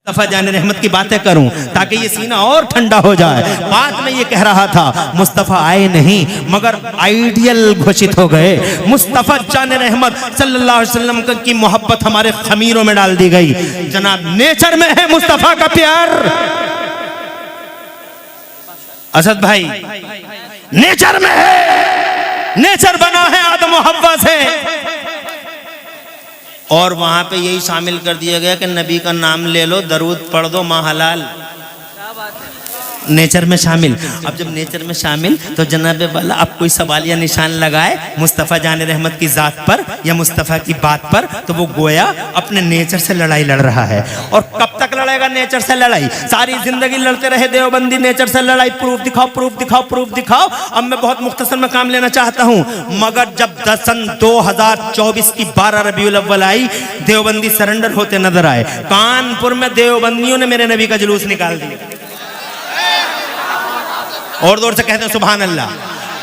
मुस्तफा जान रहमत की बातें करूं ताकि ये सीना और ठंडा हो जाए। बात में ये कह रहा था, मुस्तफा आए नहीं मगर आइडियल घोषित हो गए। मुस्तफा जान रहमत सल्लल्लाहु अलैहि वसल्लम की मोहब्बत हमारे खमीरों में डाल दी गई। जनाब नेचर में है मुस्तफा का प्यार। असद भाई नेचर में है, नेचर बना है आदम और हव्वा से। और वहां पे यही शामिल कर दिया गया कि नबी का नाम ले लो, दरूद पढ़ दो, माँ हलाल। नेचर में शामिल। अब जब नेचर में शामिल तो जनाब वाला अब कोई सवाल या निशान लगाए मुस्तफ़ा जान रहमत की ज़ात पर या मुस्तफ़ा की बात पर, तो वो गोया अपने नेचर से लड़ाई लड़ रहा है। और कब तक लड़ेगा नेचर से लड़ाई? सारी जिंदगी लड़ते रहे देवबंदी नेचर से लड़ाई, प्रूफ दिखाओ, प्रूफ दिखाओ, प्रूफ दिखाओ। अब मैं बहुत मुख्तसर में काम लेना चाहता हूँ, मगर जब सन 2024 की 12 रबीउल अव्वल आई, देवबंदी सरेंडर होते नजर आए। कानपुर में देवबंदियों ने मेरे नबी का जुलूस निकाल दिया। और जोर से कहते हैं सुभान अल्लाह।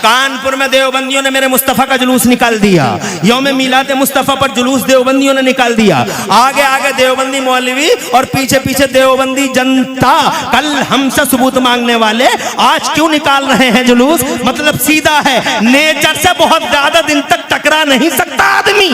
कानपुर में देवबंदियों ने मेरे मुस्तफ़ा का जुलूस निकाल दिया। यौम मिलाद मुस्तफ़ा पर जुलूस देवबंदियों ने निकाल दिया। आगे आगे देवबंदी मौलवी और पीछे पीछे देवबंदी जनता। कल हमसे सबूत मांगने वाले आज क्यों निकाल रहे हैं जुलूस? मतलब सीधा है, नेचर से बहुत ज्यादा दिन तक टकरा नहीं सकता आदमी।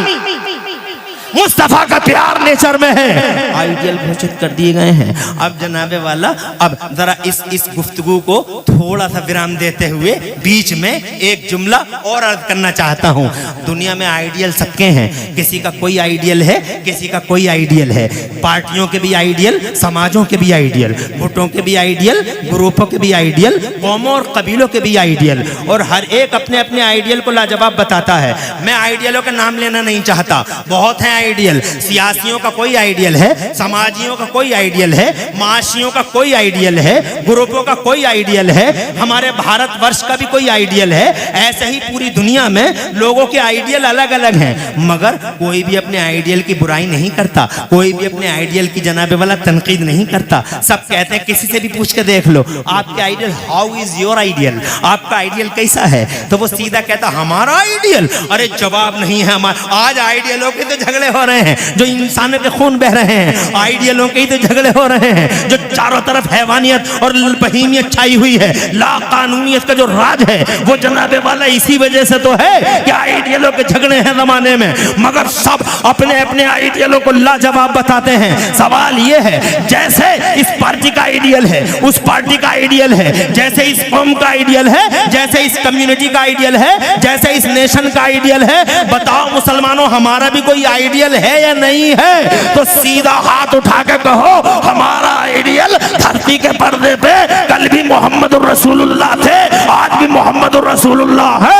मुस्तफा का प्यार नेचर में है। आइडियल घोषित कर दिए गए हैं। अब जनाबे वाला, अब जरा इस गुफ्तगू को थोड़ा सा विराम देते हुए बीच में एक जुमला और अर्ज करना चाहता हूँ। दुनिया में आइडियल सबके हैं, किसी का कोई आइडियल है, किसी का कोई आइडियल है। पार्टियों के भी आइडियल, समाजों के भी आइडियल, गुटों के भी आइडियल, ग्रुपों के भी आइडियल, कौमों और कबीलों के भी आइडियल। और हर एक अपने अपने आइडियल को लाजवाब बताता है। मैं आइडियलों का नाम लेना नहीं चाहता, बहुत हैं आइडियल। सियासियों का कोई आइडियल है, समाजियों का कोई आइडियल है, माशियों का कोई आइडियल है, ग्रुपों का कोई आइडियल है, हमारे भारतवर्ष का भी कोई आइडियल है। ऐसे ही पूरी दुनिया में लोगों के आइडियल अलग अलग हैं, मगर कोई भी अपने आइडियल की बुराई नहीं करता, कोई भी अपने आइडियल की जनाबे वाला तनकीद नहीं करता। सब कहते हैं, किसी से भी पूछ के देख लो आपके ideal, how is your ideal, आपका आइडियल कैसा है? तो वो सीधा कहता हमारा आइडियल। अरे जवाब नहीं है हमारा। आज आइडियलों के तो झगड़े हो रहे हैं, जो इंसानों के खून बह रहे हैं। आइडियलों के ही तो झगड़े हो रहे हैं, जो चारों तरफ हैवानियत और बहीमियत छाई हुई है, ला कानूनियत का जो राज है, वो जनाबे वाला इसी वजह से तो है कि आइडियलों के झगड़े हैं जमाने में। मगर सब अपने अपने आइडियलों को लाजवाब बताते हैं। सवाल ये है, जैसे इस पार्टी का आइडियल है, उस पार्टी का आइडियल है, जैसे इस कौम का आइडियल है, जैसे इस कम्युनिटी का आइडियल है, जैसे इस नेशन का आइडियल है, बताओ मुसलमानों हमारा भी कोई आइडियल है या नहीं है? तो सीधा हाथ उठा के कहो हमारा आइडियल धरती के पर्दे पे कल भी मोहम्मद रसूलुल्लाह थे, आज भी मोहम्मद रसूलुल्लाह है,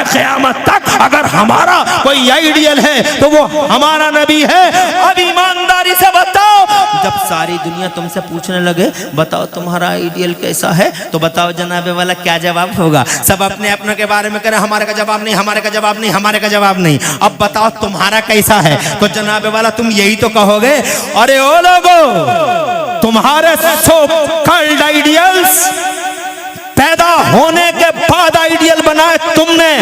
क़यामत तक अगर हमारा कोई आइडियल है तो वो हमारा नबी है। अब ईमानदारी से बताओ, जब सारी दुनिया तुमसे पूछने लगे बताओ तुम्हारा आइडियल कैसा है, तो बताओ जनाबे वाला क्या जवाब होगा? सब अपने अपने के बारे में करें, हमारे का जवाब नहीं, हमारे का जवाब नहीं, हमारे का जवाब नहीं। अब बताओ तुम्हारा कैसा है? तो जनाबे वाला तुम यही तो कहोगे, अरे ओ लोगो तुम्हारे सो कॉल्ड आइडियल्स पैदा होने के बाद आइडियल बनाए तुमने,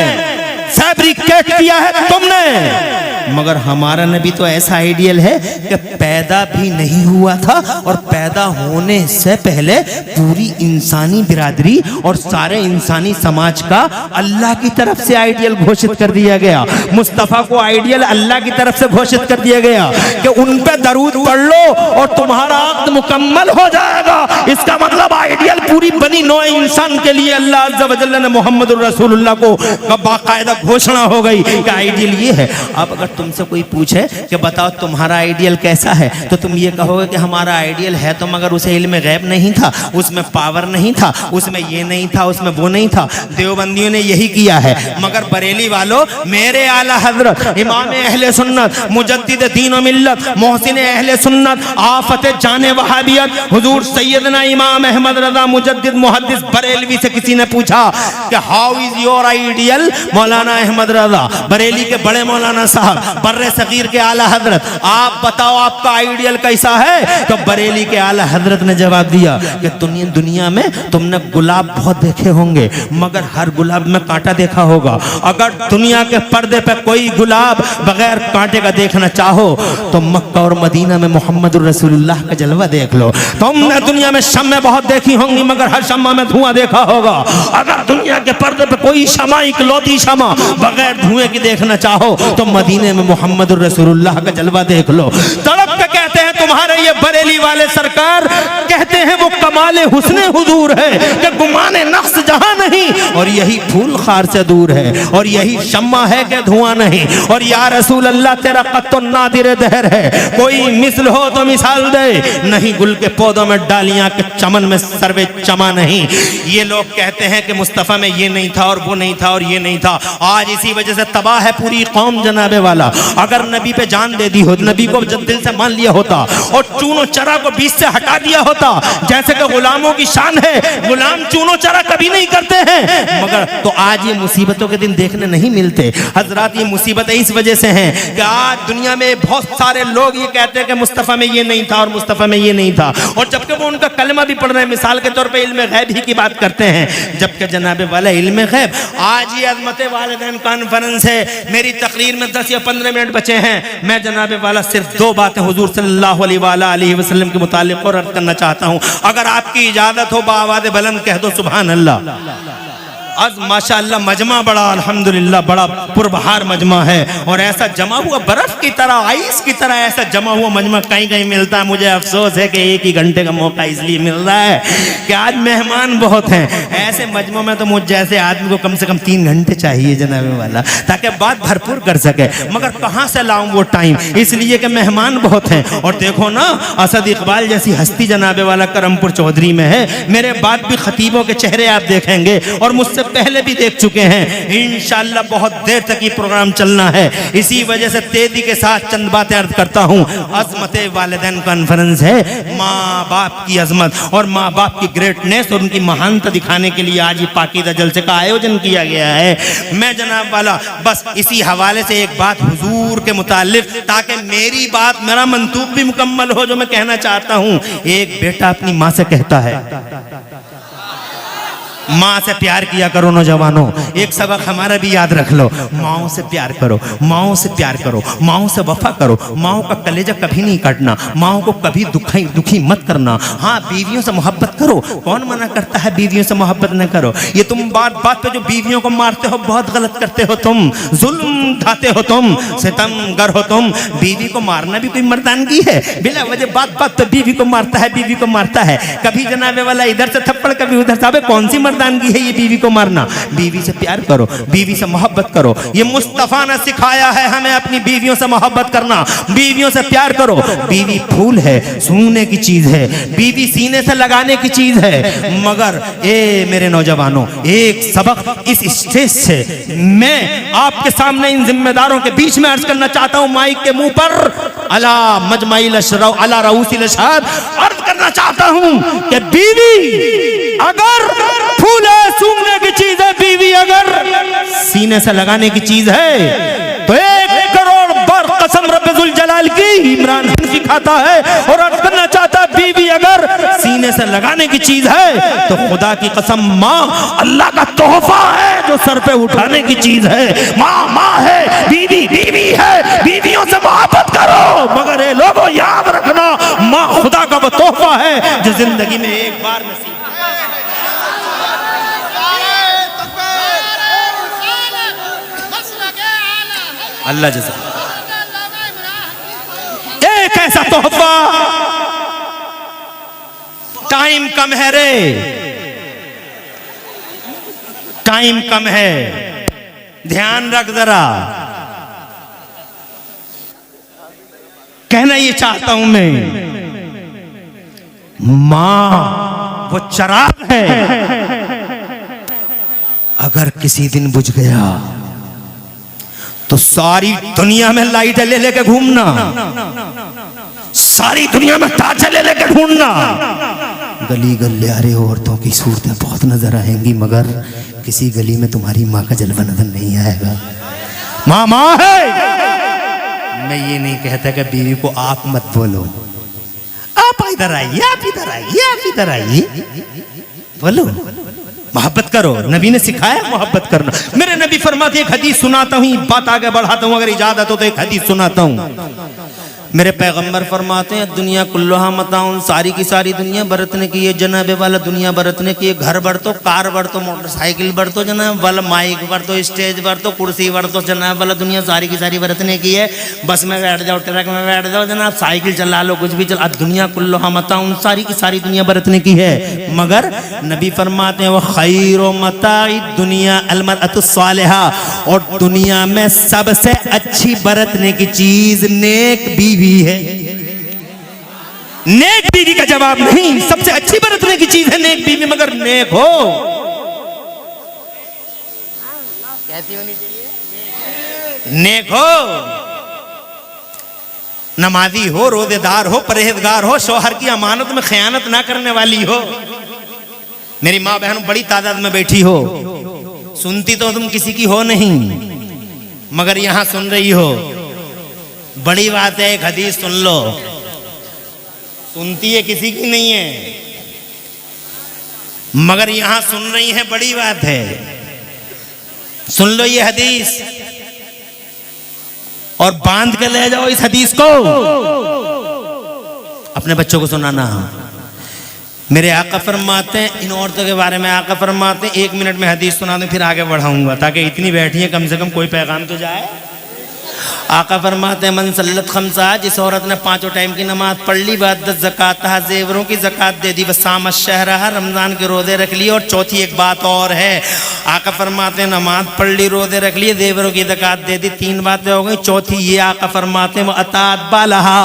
फैब्रिकेट किया है तुमने, मगर हमारा नबी तो ऐसा आइडियल है कि पैदा भी नहीं हुआ था और पैदा होने से पहले पूरी इंसानी बिरादरी और सारे इंसानी समाज का अल्लाह की तरफ से आइडियल घोषित कर दिया गया। मुस्तफ़ा को आइडियल अल्लाह की तरफ से घोषित कर दिया गया कि उन पे दरूद पढ़ लो और तुम्हारा अक़्द मुकम्मल हो जाएगा। इसका मतलब आइडियल पूरी बनी नौ इंसान के लिए अल्लाह अज़्ज़ा व जल्ल ने मोहम्मद रसूलुल्लाह को बाकायदा घोषणा हो गई कि आइडियल ये है। अब अगर तुमसे कोई पूछे कि बताओ तुम्हारा आइडियल कैसा है, तो तुम ये कहोगे कि हमारा आइडियल है तो मगर उसे इल्म गैब नहीं था, उसमें पावर नहीं था, उसमें ये नहीं था, उसमें वो नहीं था। देवबंदियों ने यही किया है। मगर बरेली वालों, मेरे आला हजरत इमाम अहले सुन्नत, मुजद्दिद दीन व मिल्लत, मोहसिन अहले सुन्नत, आफत जाने वहाबियत, हुजूर सैयदना इमाम अहमद रज़ा मुजद्दिद मुहद्दिस बरेलवी से किसी ने पूछा कि हाउ इज योर आइडियल मौलाना अहमद रजा, बरेली के बड़े मौलाना साहब, बर्रे सगीर के आला हजरत, आप बताओ आपका आइडियल कैसा है? तो बरेली के आला हजरत ने जवाब दिया कि दुनिया में तुमने गुलाब बहुत देखे होंगे मगर हर गुलाब में कांटा देखा होगा। अगर दुनिया के पर्दे पे कोई गुलाब बगैर कांटे का देखना चाहो तो मक्का और मदीना में मोहम्मद रसूलुल्लाह का जलवा देख लो। तुमने दुनिया में शम्में बहुत देखी होंगी मगर हर शम्मा में धुआं देखा होगा। अगर दुनिया के पर्दे पे कोई शमा इकलौती शमा बगैर धुएं की देखना चाहो तो मदीने में मोहम्मद रसूलुल्लाह का जलवा देख लो। तड़प के कहते हैं तुम्हारे ये बरेली वाले सरकार, कहते हैं वो कमाले हुस्ने हुजूर है कि गुमाने नक्श जहां नहीं, और यही फूल खार से दूर है, और यही शम्मा है कि धुआं नहीं। और या रसूल अल्लाह तेरा कत्तो नादिर दहर है, कोई मिसल हो तो मिसाल दे, नहीं गुल के पौधों में डालियां के चमन में सर्वे चमा नहीं। ये लोग कहते हैं कि मुस्तफ़ा में ये नहीं था और वो नहीं था और ये नहीं था। आज इसी वजह से तबाह है पूरी कौम जनाबे वाला। अगर नबी पे जान दे दी हो, नबी को जब दिल से मान लिया होता और चूनो चरा को बीच से हटा दिया होता, जैसे कि गुलामों की शान है, गुलाम चूनो चरा कभी नहीं करते हैं, मगर तो आज ये मुसीबतों के दिन देखने नहीं मिलते। हजरात ये मुसीबतें इस वजह से हैं कि आज दुनिया में बहुत सारे लोग ये कहते हैं कि मुस्तफ़ा में ये नहीं था और मुस्तफ़ा में ये नहीं था, और जबकि वो उनका कलमा भी पढ़ रहे हैं, मिसाल के तौर पे इल्म गैब ही की बात करते हैं, जबकि जनाबे वाला इल्म गैब। आज ये अज़मत वालिदैन कॉन्फ्रेंस है, मेरी तकरीर में 10 या 15 मिनट बचे हैं। मैं जनाबे वाला सिर्फ 2 बातें हुजूर सल्लल्लाहु अलैहि वसल्लम के मुतालिक और अर्ज करना चाहता हूँ। अगर आपकी इजाजत हो बाआवाज़ बुलंद कह दो सुभान अल्लाह। आज माशाअल्लाह मजमा बड़ा अल्हम्दुलिल्लाह बड़ा पुरबहार मजमा है, और ऐसा जमा हुआ बर्फ की तरह, आइस की तरह ऐसा जमा हुआ मजमा कहीं कहीं मिलता है। मुझे अफसोस है कि 1 ही घंटे का मौका इसलिए मिल रहा है कि आज मेहमान बहुत हैं। ऐसे मजमों में तो मुझ जैसे आदमी को कम से कम 3 घंटे चाहिए जनाबे वाला, ताकि बात भरपूर कर सके, मगर कहाँ से लाऊं वो टाइम, इसलिए कि मेहमान बहुत हैं। और देखो ना, असद इकबाल जैसी हस्ती जनाबे वाला करमपुर चौधरी में है। मेरे बाद भी खतीबों के चेहरे आप देखेंगे और मुझसे पहले भी देख चुके हैं। इंशाअल्लाह बहुत देर तक ये प्रोग्राम चलना है, इसी वजह से तेजी के साथ चंद बातें अर्ज करता हूँ। अज़मत वालिदैन कॉन्फ्रेंस है, माँ बाप की अजमत और माँ बाप की ग्रेटनेस और उनकी महानता दिखाने के लिए आज ये पाकीज़ा जलसे का आयोजन किया गया है। मैं जनाब वाला बस इसी हवाले से एक बात हुजूर के मुतालिक, ताकि मेरी बात, मेरा मंतूब भी मुकम्मल हो, जो मैं कहना चाहता हूँ। एक बेटा अपनी माँ से कहता है, माँ से प्यार किया करो नौजवानों। एक सबक हमारा भी याद रख लो, माओ से प्यार करो, माओ से प्यार करो, माओ से वफा करो, माओ का कलेजा कभी नहीं काटना, माओ को कभी दुखी मत करना। हाँ, बीवियों से मोहब्बत करो, कौन मना करता है बीवियों से मोहब्बत न करो। ये तुम बात बात पे जो बीवियों को मारते हो बहुत गलत करते हो, तुम जुल्म ढाते हो, तुम सितमगर हो। तुम बीवी को मारना भी कोई मर्दानगी है? बिला वजह बात बात पे बीवी को मारता है, बीवी को मारता है, कभी जनाबे वाला इधर से थप्पड़ कभी उधर से। कौन सी मर्दानगी है ये बीवी को मारना? बीवी से प्यार करो, बीवी से मोहब्बत करो। ये मुस्तफा ने सिखाया है हमें अपनी बीवियों से मोहब्बत करना, बीवियों से प्यार करो। बीवी फूल है, सूंघने की चीज है, बीवी सीने से लगाने की चीज है। मगर मेरे नौजवानों, एक सबक इस स्टेज से मैं आपके सामने इन जिम्मेदारों के बीच में अर्ज करना चाहता हूं, माइक के मुंह पर अला मजमाइल अशरा अला रऊसिल अशहाद अर्ज करना चाहता हूं कि बीवी अगर फूल है, सूंघने की चीज है, बीवी अगर सीने से लगाने की चीज है तो 1 करोड़ बार कसम रब्बुल जलाल की इमरान सिखाता है और अर्ज करना चाहता है, बीवी अगर सीने से लगाने की चीज है तो खुदा की कसम माँ अल्लाह का तोहफा है जो सर पे उठाने की चीज है। माँ माँ है, बीवी बीवी है, बीवियों से मोहब्बत करो। मगर ये लोगों याद रखना, माँ खुदा का वो तोहफा है जो जिंदगी में एक बार नसीब। अल्लाह जज़ा एक ऐसा तोहफा। टाइम कम है रे, टाइम कम है, ध्यान रख जरा। कहना ये चाहता हूं मैं, मां वो चिराग है, अगर किसी दिन बुझ गया तो सारी दुनिया में लाइटें ले लेके घूमना, सारी दुनिया में टार्च ले लेके ढूंढना, गली गलियारे औरतों की सूरतें बहुत नजर आएंगी, मगर किसी गली में तुम्हारी माँ का जलवा नजर नहीं आएगा। माँ माँ है। मैं ये नहीं कहता कि बीवी को आप मत बोलो, आप इधर आइए, आप इधर आइए, आप इधर आइए, बोलो, मोहब्बत करो। नबी ने सिखाया मोहब्बत करना। मेरे नबी फरमाते एक हदीस सुनाता हूँ, बात आगे बढ़ाता हूँ, अगर इजाजत हो तो एक हदीस सुनाता हूँ। मेरे पैगंबर फरमाते हैं दुनिया कुल्लुहा मताउन, सारी की सारी दुनिया बरतने की है जनाबे वाला, दुनिया बरतने की है। घर बढ़ तो, कार बढ़ तो, मोटरसाइकिल बढ़ तो जनाब वाला, माइक बढ़ तो, स्टेज बढ़ तो, कुर्सी बढ़ तो जनाब वाला, दुनिया सारी की सारी बरतने की है। बस में बैठ जाओ, ट्रक में बैठ जाओ जनाब, साइकिल चला लो, कुछ भी चला, दुनिया कुल्लुहा मताउन, सारी की सारी दुनिया बरतने की है। मगर नबी फरमाते हैं वो खैरो मताई दुनिया अलमरअतु सालिहा, और दुनिया में सबसे अच्छी बरतने की चीज नेक बीवी है। नेक बीवी का जवाब नहीं, सबसे अच्छी बरतने की चीज है नेक बीवी, मगर नेक हो। कैसी होनी चाहिए? नेक हो, नमाजी हो, रोजेदार हो, परहेजगार हो, शौहर की अमानत में खयानत ना करने वाली हो। मेरी माँ बहन बड़ी तादाद में बैठी हो, सुनती तो तुम किसी की हो नहीं, मगर यहां सुन रही हो, बड़ी बात है। एक हदीस सुन लो, सुनती है किसी की नहीं है, मगर यहां सुन रही है, बड़ी बात है। सुन लो ये हदीस और बांध के ले जाओ इस हदीस को, अपने बच्चों को सुनाना। मेरे आका फरमाते हैं, इन औरतों के बारे में आका फरमाते हैं, 1 मिनट में हदीस सुना दूं फिर आगे बढ़ाऊंगा, ताकि इतनी बैठी है कम से कम कोई पैगाम तो जाए। आका फरमाते हैं मन सल्लत खमसा, जिस औरत ने 5 टाइम की नमाज पढ़ ली, बाद ज़कात जेवरों की ज़कात दे दी, वसाम शहरहा, रमज़ान के रोज़े रख लिए। और चौथी एक बात और है, आका फरमाते हैं नमाज पढ़ ली, रोज़े रख लिए, जेवरों की ज़कात दे दी, 3 बातें हो गई। चौथी ये आका फरमाते हैं वो अतात बालहा,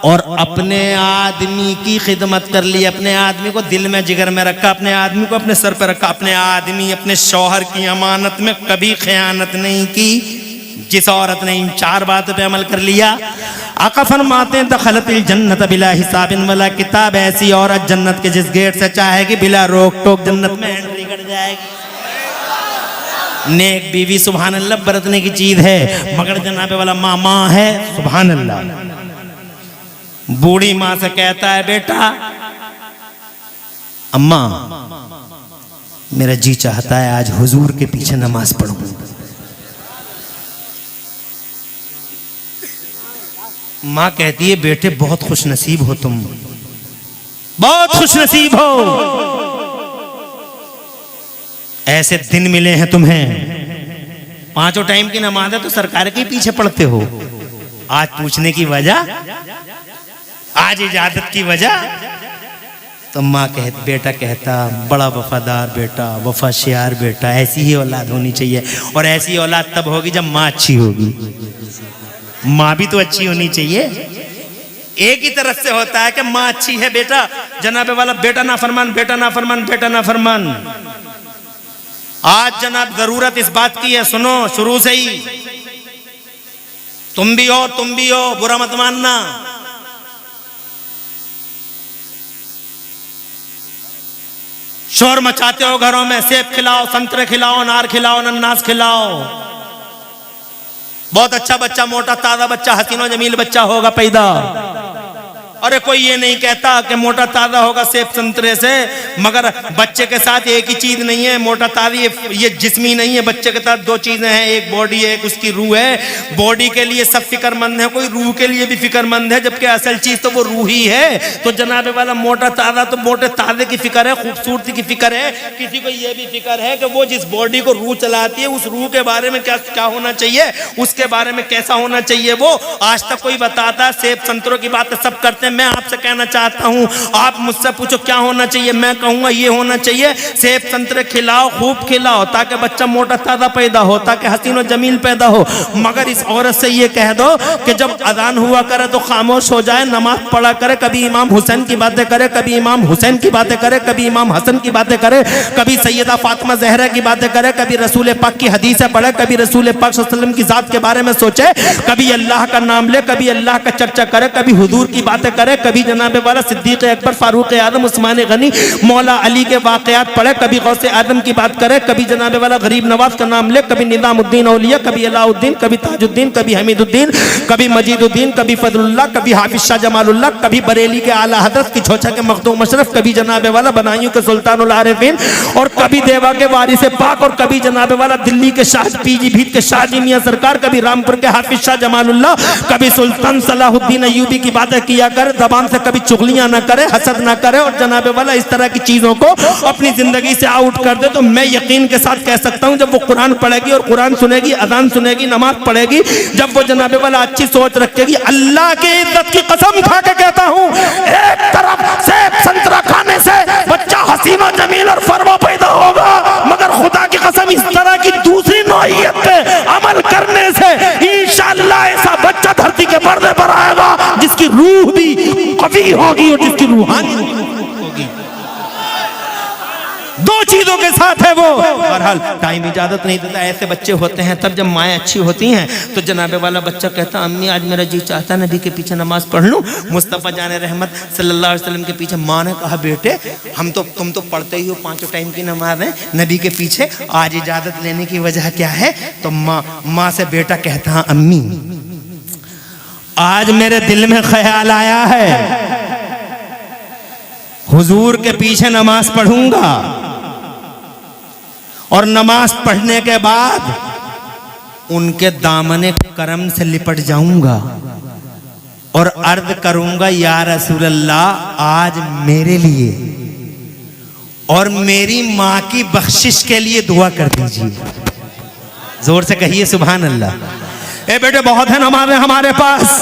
और अपने आदमी की खिदमत कर ली, अपने आदमी को दिल में जिगर में रखा, अपने आदमी को अपने सर पर रखा, अपने आदमी अपने शौहर की अमानत में कभी खयानत नहीं की। जिस औरत ने इन 4 बातों पे अमल कर लिया, आका फरमाते हैं दखलतिल जन्नत बिला हिसाबिन वला किताब, ऐसी औरत जन्नत के जिस गेट से चाहेगी बिला रोक टोक जन्नत में एंट्री कर जाएगी। नेक बीवी सुभान अल्लाह बरतने की चीज है, मगर जनाबे वाला मामा है, सुभान अल्लाह। बूढ़ी माँ से कहता है बेटा, अम्मा मेरा जी चाहता है आज हुजूर के पीछे नमाज पढ़ूं। माँ कहती है बेटे बहुत खुश नसीब हो तुम, बहुत खुश नसीब हो, ऐसे दिन मिले हैं तुम्हें। 5 टाइम की नमाज है तो सरकार के पीछे पढ़ते हो। आज पूछने की वजह, आज इजाजत की वजह, तो माँ बेटा कहता बड़ा वफादार बेटा, वफाशियार बेटा, ऐसी ही औलाद होनी चाहिए। और ऐसी औलाद तब होगी जब माँ अच्छी होगी। माँ भी तो अच्छी होनी चाहिए। एक ही तरफ से होता है कि माँ अच्छी है, बेटा जनाबे वाला बेटा ना फरमान, बेटा ना फरमान, बेटा ना फरमान। आज जनाब जरूरत इस बात की है, सुनो शुरू से ही, तुम भी हो, तुम भी हो, बुरा मत मानना। शोर मचाते हो घरों में, सेब खिलाओ, संतरे खिलाओ, अनार खिलाओ, अनानास खिलाओ। बहुत अच्छा बच्चा, मोटा ताजा बच्चा, हसीनो जमील बच्चा होगा पैदा। अरे कोई ये नहीं कहता कि मोटा ताजा होगा सेब संतरे से, मगर बच्चे के साथ एक ही चीज नहीं है। मोटा ताजा ये जिस्मी नहीं है, बच्चे के साथ 2 चीजें हैं, एक बॉडी है, एक उसकी रूह है। बॉडी के लिए सब फिक्रमंद है, कोई रूह के लिए भी फिक्रमंद है, जबकि असल चीज तो वो रूह ही है। तो जनाबे वाला मोटा ताजा तो मोटे ताजे की फिक्र है, खूबसूरती की फिक्र है। किसी को ये भी फिक्र है कि वो जिस बॉडी को रूह चलाती है, उस रूह के बारे में क्या होना चाहिए, उसके बारे में कैसा होना चाहिए। वो आज तक कोई बताता है, सेब संतरों की बातें सब करते हैं। मैं आपसे कहना चाहता हूं, आप मुझसे पूछो क्या होना चाहिए, मैं कहूंगा ये होना चाहिए, सेब संतरे खिलाओ, खूब खिलाओ, ताकि बच्चा मोटा ताजा पैदा हो, ताकि हसीन और जमील पैदा हो। मगर इस औरत से ये कह दो कि जब अजान हुआ करे तो खामोश हो जाए, नमाज पढ़ा करे, कभी इमाम हुसैन की बातें करे, कभी इमाम हुसैन की बातें करे, कभी इमाम हसन की बातें करे, कभी सैयदा फातिमा ज़हरा की बातें करे, कभी रसूल पाक की हदीसें पढ़े, कभी रसूल पाक सल्लल्लाहु अलैहि वसल्लम की जात के बारे में सोचे, कभी अल्लाह का नाम ले, कभी अल्लाह का चर्चा करे, कभी हुजूर की बातें करे, कभी जनाब वाला सिद्दीक अकबर, फारूक आजम, उस्मान गनी, मौला अली के वाकयात पढ़े, कभी गौसे आदम की बात करे, कभी जनाब वाला गरीब नवाज का नाम ले, कभी निजामुद्दीन औलिया, कभी अलाउद्दीन, कभी ताजुद्दीन, कभी हमीदुद्दीन, कभी मजीदुद्दीन, कभी फजलुल्लाह, कभी हाफिज शाह जमालुल्लाह, कभी बरेली के आला हजरत की छोचा के मखदूम अशरफ, कभी जनाब वाला बनाइयों के सुल्तानुल आरिफीन, और कभी देवा के वारिस पाक, और कभी जनाब वाला दिल्ली के शाह पीलीभीत के शाहजी मियां सरकार, कभी रामपुर के हाफिज शाह जमालुल्लाह, कभी सुल्तान सलाहुद्दीन अय्यूबी की बातें किया करे, जबान से कभी चुगलियां ना करे, हसद ना करे, और जनाब वाला इस तरह की चीजों को अपनी जिंदगी से आउट कर दे, तो मैं यकीन के साथ कह सकता हूं जब वो कुरान पढ़ेगी और कुरान सुनेगी, अजान सुनेगी, नमाज पढ़ेगी, जब वो जनाब वाला अच्छी सोच रखेगी, अल्लाह की इज्जत की कसम खा के कहता हूं, एक तरफ से संतरा खाने से बच्चा हसीना जमील और फरमा पैदा होगा, मगर खुदा की कसम इस तरह की दूसरी नौइयत पे अमल करने से इंशाअल्लाह ऐसा बच्चा धरती के पर्दे पर आएगा जिसकी रूह भी कवी होगी और जिसकी रूहानी होगी। दो चीजों के साथ है वो। बहरहाल टाइम इजाजत नहीं देता, ऐसे बच्चे होते हैं तब जब माएँ अच्छी होती हैं तो जनाबे वाला बच्चा कहता अम्मी आज मेरा जी चाहता नबी के पीछे नमाज पढ़ लूं। मुस्तफ़ा जान रहमत सल्लल्लाहु अलैहि वसल्लम के पीछे माँ ने कहा बेटे तुम तो पढ़ते ही हो 5 टाइम की नमाज है नबी के पीछे, आज इजाजत लेने की वजह क्या है? तो माँ से बेटा कहता अम्मी आज मेरे दिल में ख्याल आया है हुजूर के पीछे नमाज पढ़ूंगा और नमाज पढ़ने के बाद उनके दामने करम से लिपट जाऊंगा और अर्ज करूंगा या रसूल अल्लाह आज मेरे लिए और मेरी माँ की बख्शिश के लिए दुआ कर दीजिए। जोर से कहिए सुभान अल्लाह। ए बेटे बहुत है नमाजें हमारे पास,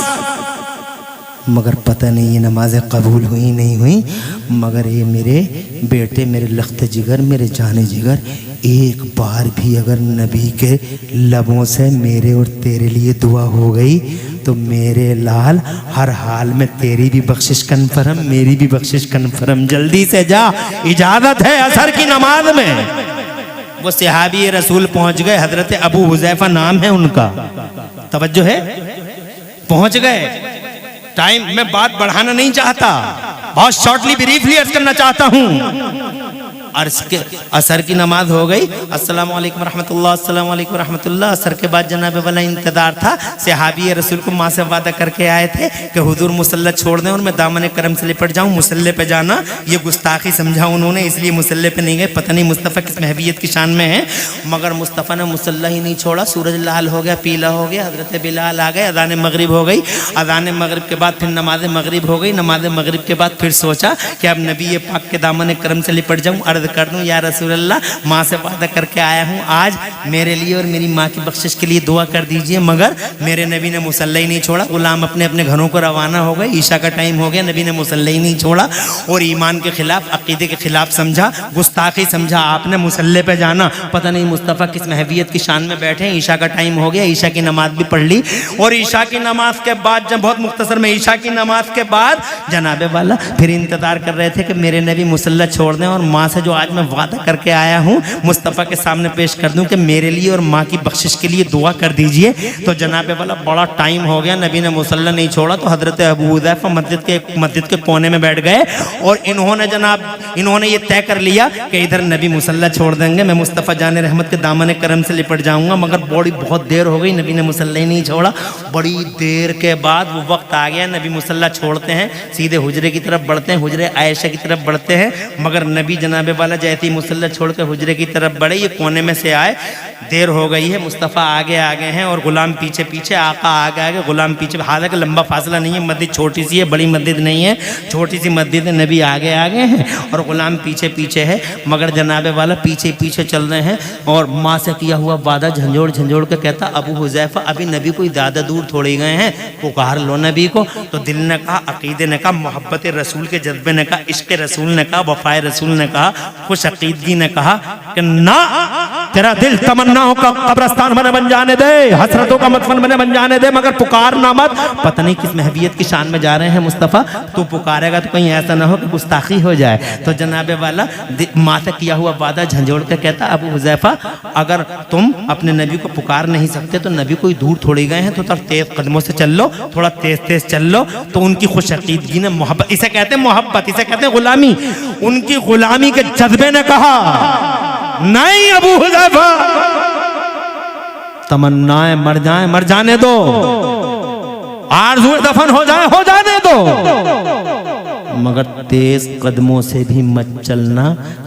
मगर पता नहीं ये नमाजें कबूल हुई नहीं हुई, मगर ये मेरे बेटे मेरे लख्त जिगर मेरे जाने जिगर एक बार भी अगर नबी के लबों से मेरे और तेरे लिए दुआ हो गई तो मेरे लाल हर हाल में तेरी भी बख्शिश कन्फर्म मेरी भी बख्शिश कन्फर्म। जल्दी से जा, इजाजत है असर की नमाज में। वो सहाबी रसूल पहुंच गए, हजरत अबू हुज़ैफा नाम है उनका, तवज्जो है, पहुंच गए। टाइम में बात बढ़ाना नहीं चाहता, बहुत शॉर्टली ब्रीफली अर्ज करना चाहता हूं। असर की नमाज हो गई, अस्सलाम वालेकुम रहमतुल्लाह, अस्सलाम वालेकुम रहमतुल्लाह। असर के बाद जनाब वाला इंतजार था, सहाबी रसूल को माँ से वादा करके आए थे कि हुजूर मुसल्ला छोड़ दें और मैं दामन करम से लिपट जाऊं। मुसल्ले पे जाना ये गुस्ताखी समझा उन्होंने, इसलिए मुसल्ले पे नहीं गए। पता नहीं मुस्तफ़ा किस महवियत की शान में है, मगर मुस्तफ़ा ने मुसल्ला ही नहीं छोड़ा। सूरज लाल हो गया, पीला हो गया, हजरत बिलाल आ गए, अज़ान मगरिब हो गई। अज़ान मगरिब के बाद फिर नमाज मगरिब हो गई। नमाज मगरिब के बाद फिर सोचा कि अब नबी पाक के दामन करम से लिपट जाऊं, अर्ज कर दूं या रसूल अल्लाह माँ से वादा करके आया हूँ आज मेरे लिए और मेरी माँ की बख्शिश के लिए दुआ कर दीजिए। मगर मेरे नबी ने मुसल्ला ही नहीं छोड़ा। गुलाम अपने अपने घरों को रवाना हो गए, ईशा का टाइम हो गया, नबी ने मुसल्ला ही नहीं छोड़ा और ईमान के खिलाफ अकीदे के खिलाफ समझा, गुस्ताखी समझा आपने मुसल्ले पे जाना। पता नहीं मुस्तफ़ा किस महवियत की शान में बैठे। ईशा का टाइम हो गया, ईशा की नमाज भी पढ़ ली और ईशा की नमाज के बाद जब बहुत मुख्तसर में ईशा की नमाज के बाद जनाबे वाला फिर इंतजार कर रहे थे कि मेरे नबी मुसल्ला छोड़ दें और माँ से जो आज मैं वादा करके आया हूँ मुस्तफ़ा के सामने पेश कर दूं कि मेरे लिए और माँ की बख्शिश के लिए दुआ कर दीजिए। तो जनाबे वाला बड़ा टाइम हो गया, नबी ने मुसल्ला नहीं छोड़ा। तो हजरत अबू हुज़ैफा मस्जिद के कोने में बैठ गए और इन्होंने ये तय कर लिया कि इधर नबी मुसल्ला छोड़ देंगे, मैं मुस्तफ़ा जान रहमत के दामन करम से लिपट जाऊँगा। मगर बहुत देर हो गई, नबी ने मुसल्ला ही नहीं छोड़ा। बड़ी देर के बाद वो वक्त आ गया, नबी मुसल्ला छोड़ते हैं, सीधे हुजरे की तरफ बढ़ते हैं, हुजरे आयशा की तरफ बढ़ते हैं। मगर नबी जनाबे वाला जैसे ही मुसल्ला छोड़कर हुजरे की तरफ बढ़े, ये कोने में से आए, देर हो गई है, मुस्तफ़ा आगे हैं और गुलाम पीछे पीछे, आका आगे गुलाम पीछे। हालांकि लंबा फासला नहीं है, मस्जिद छोटी सी है, बड़ी मस्जिद नहीं है, छोटी सी मस्जिद है। नबी आगे हैं और गुलाम पीछे पीछे है। मगर जनाबे वाला पीछे पीछे चल रहे हैं और माँ से किया हुआ वादा झंझोड़ के कहता अबू हुज़ैफा अभी नबी कोई ज़्यादा दूर थोड़ी गए हैं, पुकार लो नबी को। तो दिल ने कहा, अकीदे ने कहा, मोहब्बत रसूल के जज्बे ने कहा, इश्क रसूल ने कहा, वफ़ाए रसूल ने कहा, खुश अकीदगी ने कहा कि ना तेरा दिल तमन्नाओं का कब्रस्तान बन जाने दे, हसरतों का मदफन बन जाने दे, मगर पुकारना मत। पता नहीं किस महवियत की शान में जा रहे हैं मुस्तफ़ा, तू पुकारेगा तो कहीं ऐसा ना हो कि गुस्ताखी हो जाए। तो जनाबे वाला माँ से किया हुआ वादा झंझोड़ के कहता, अबू हुज़ैफा अगर तुम अपने नबी को पुकार नहीं सकते तो नबी कोई दूर थोड़ी गए हैं, तो थोड़ा तेज कदमों से चल लो, थोड़ा तेज तेज चल लो। तो उनकी खुशअकीदगी ने मोहब्बत, इसे कहते हैं मोहब्बत, इसे कहते हैं गुलामी, उनकी गुलामी के जज्बे ने कहा नहीं अबू हुज़ैफा, तमन्नाएं मर जाने दो, आरज़ू दफन हो जाने दो, मगर तेज कदमों से भी मत चलना,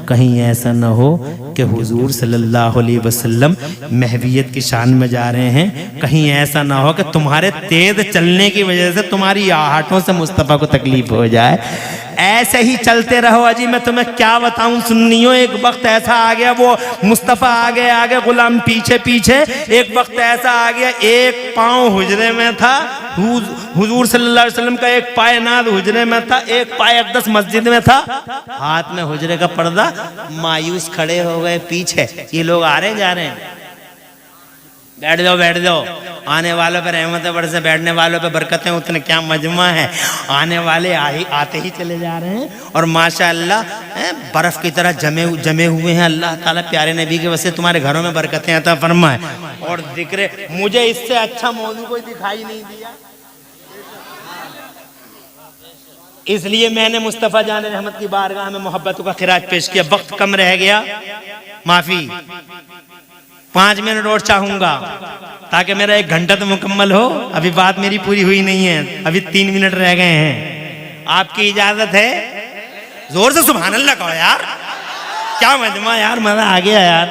कहीं ऐसा न हो कि हुजूर सल्लल्लाहु अलैहि वसल्लम महवियत की शान में जा रहे हैं, कहीं ऐसा ना हो कि तुम्हारे तेज चलने की वजह से तुम्हारी आहटों से मुस्तफ़ा को तकलीफ हो जाए। ऐसे ही चलते रहो। अजी मैं तुम्हें क्या बताऊं सुन्नियों, एक वक्त ऐसा आ गया, वो मुस्तफ़ा आगे गुलाम पीछे पीछे, एक वक्त ऐसा आ गया एक पाँव हुजरे में था, हुजूर सल्लल्लाहु अलैहि वसल्लम का एक पाय नाद हुजरे में था, एक पाय अक़दस मस्जिद में था, हाथ में हुजरे का पर्दा, मायूस खड़े हो गए पीछे। ये लोग आ रहे जा रहे हैं, बैठ जाओ, आने वालों पे रहमत बरसे, बैठने वालों पे बरकतें उतने, क्या मजमा है। आने वाले आते ही चले जा रहे हैं और माशाअल्लाह बर्फ की तरह जमे हुए हैं। अल्लाह ताला प्यारे नबी के वजह से तुम्हारे घरों में बरकतें अता फरमाए। और जिक्र, मुझे इससे अच्छा मौजू कोई दिखाई नहीं दिया, इसलिए मैंने मुस्तफ़ा जान रहमत की बारगाह में मोहब्बतों का खिराज पेश किया। वक्त कम रह गया, माफी, 5 मिनट और चाहूंगा ताकि मेरा 1 घंटा तो मुकम्मल हो। अभी बात मेरी पूरी हुई नहीं है, अभी 3 मिनट रह गए हैं। आपकी इजाजत है? जोर से सुभान अल्लाह कहो यार, क्या मजमा यार, मजा आ गया यार।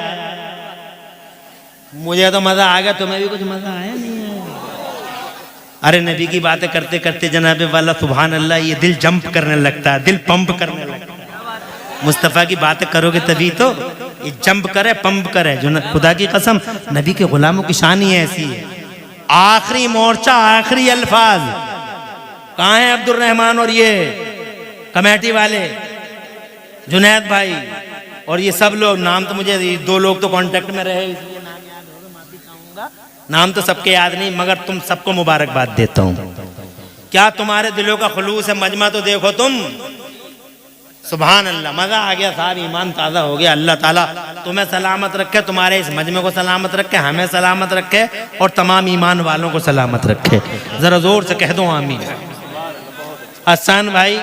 मुझे तो मजा आ गया, तुम्हें भी कुछ मजा आया नहीं है? अरे नबी की बातें करते करते जनाबे वाला सुभान अल्लाह, ये दिल जंप करने लगता है, दिल पंप करने लगता है। मुस्तफ़ा की बातें करोगे तभी तो ये जंप करे, पंप करे। जो खुदा की कसम, नबी के गुलामों की शान ही ऐसी है। आखिरी मोर्चा, आखिरी अल्फाज, कहाँ है अब्दुल रहमान और ये कमेटी वाले, जुनैद भाई और ये सब लोग? नाम तो मुझे 2 लोग तो कांटेक्ट में रहे, इसलिए नाम याद होगा, माफी चाहूंगा, नाम तो सबके याद नहीं, मगर तुम सबको मुबारकबाद देता हूँ। क्या तुम्हारे दिलों का खुलूस है, मजमा तो देखो तुम। सुभान अल्लाह, मजा आ गया साहब, ईमान ताज़ा हो गया। अल्लाह ताला तुम्हें सलामत रखे, तुम्हारे इस मजमे को सलामत रखे, हमें सलामत रखे और तमाम ईमान वालों को सलामत रखे। जरा जोर से कह दो आमीन। हसन भाई,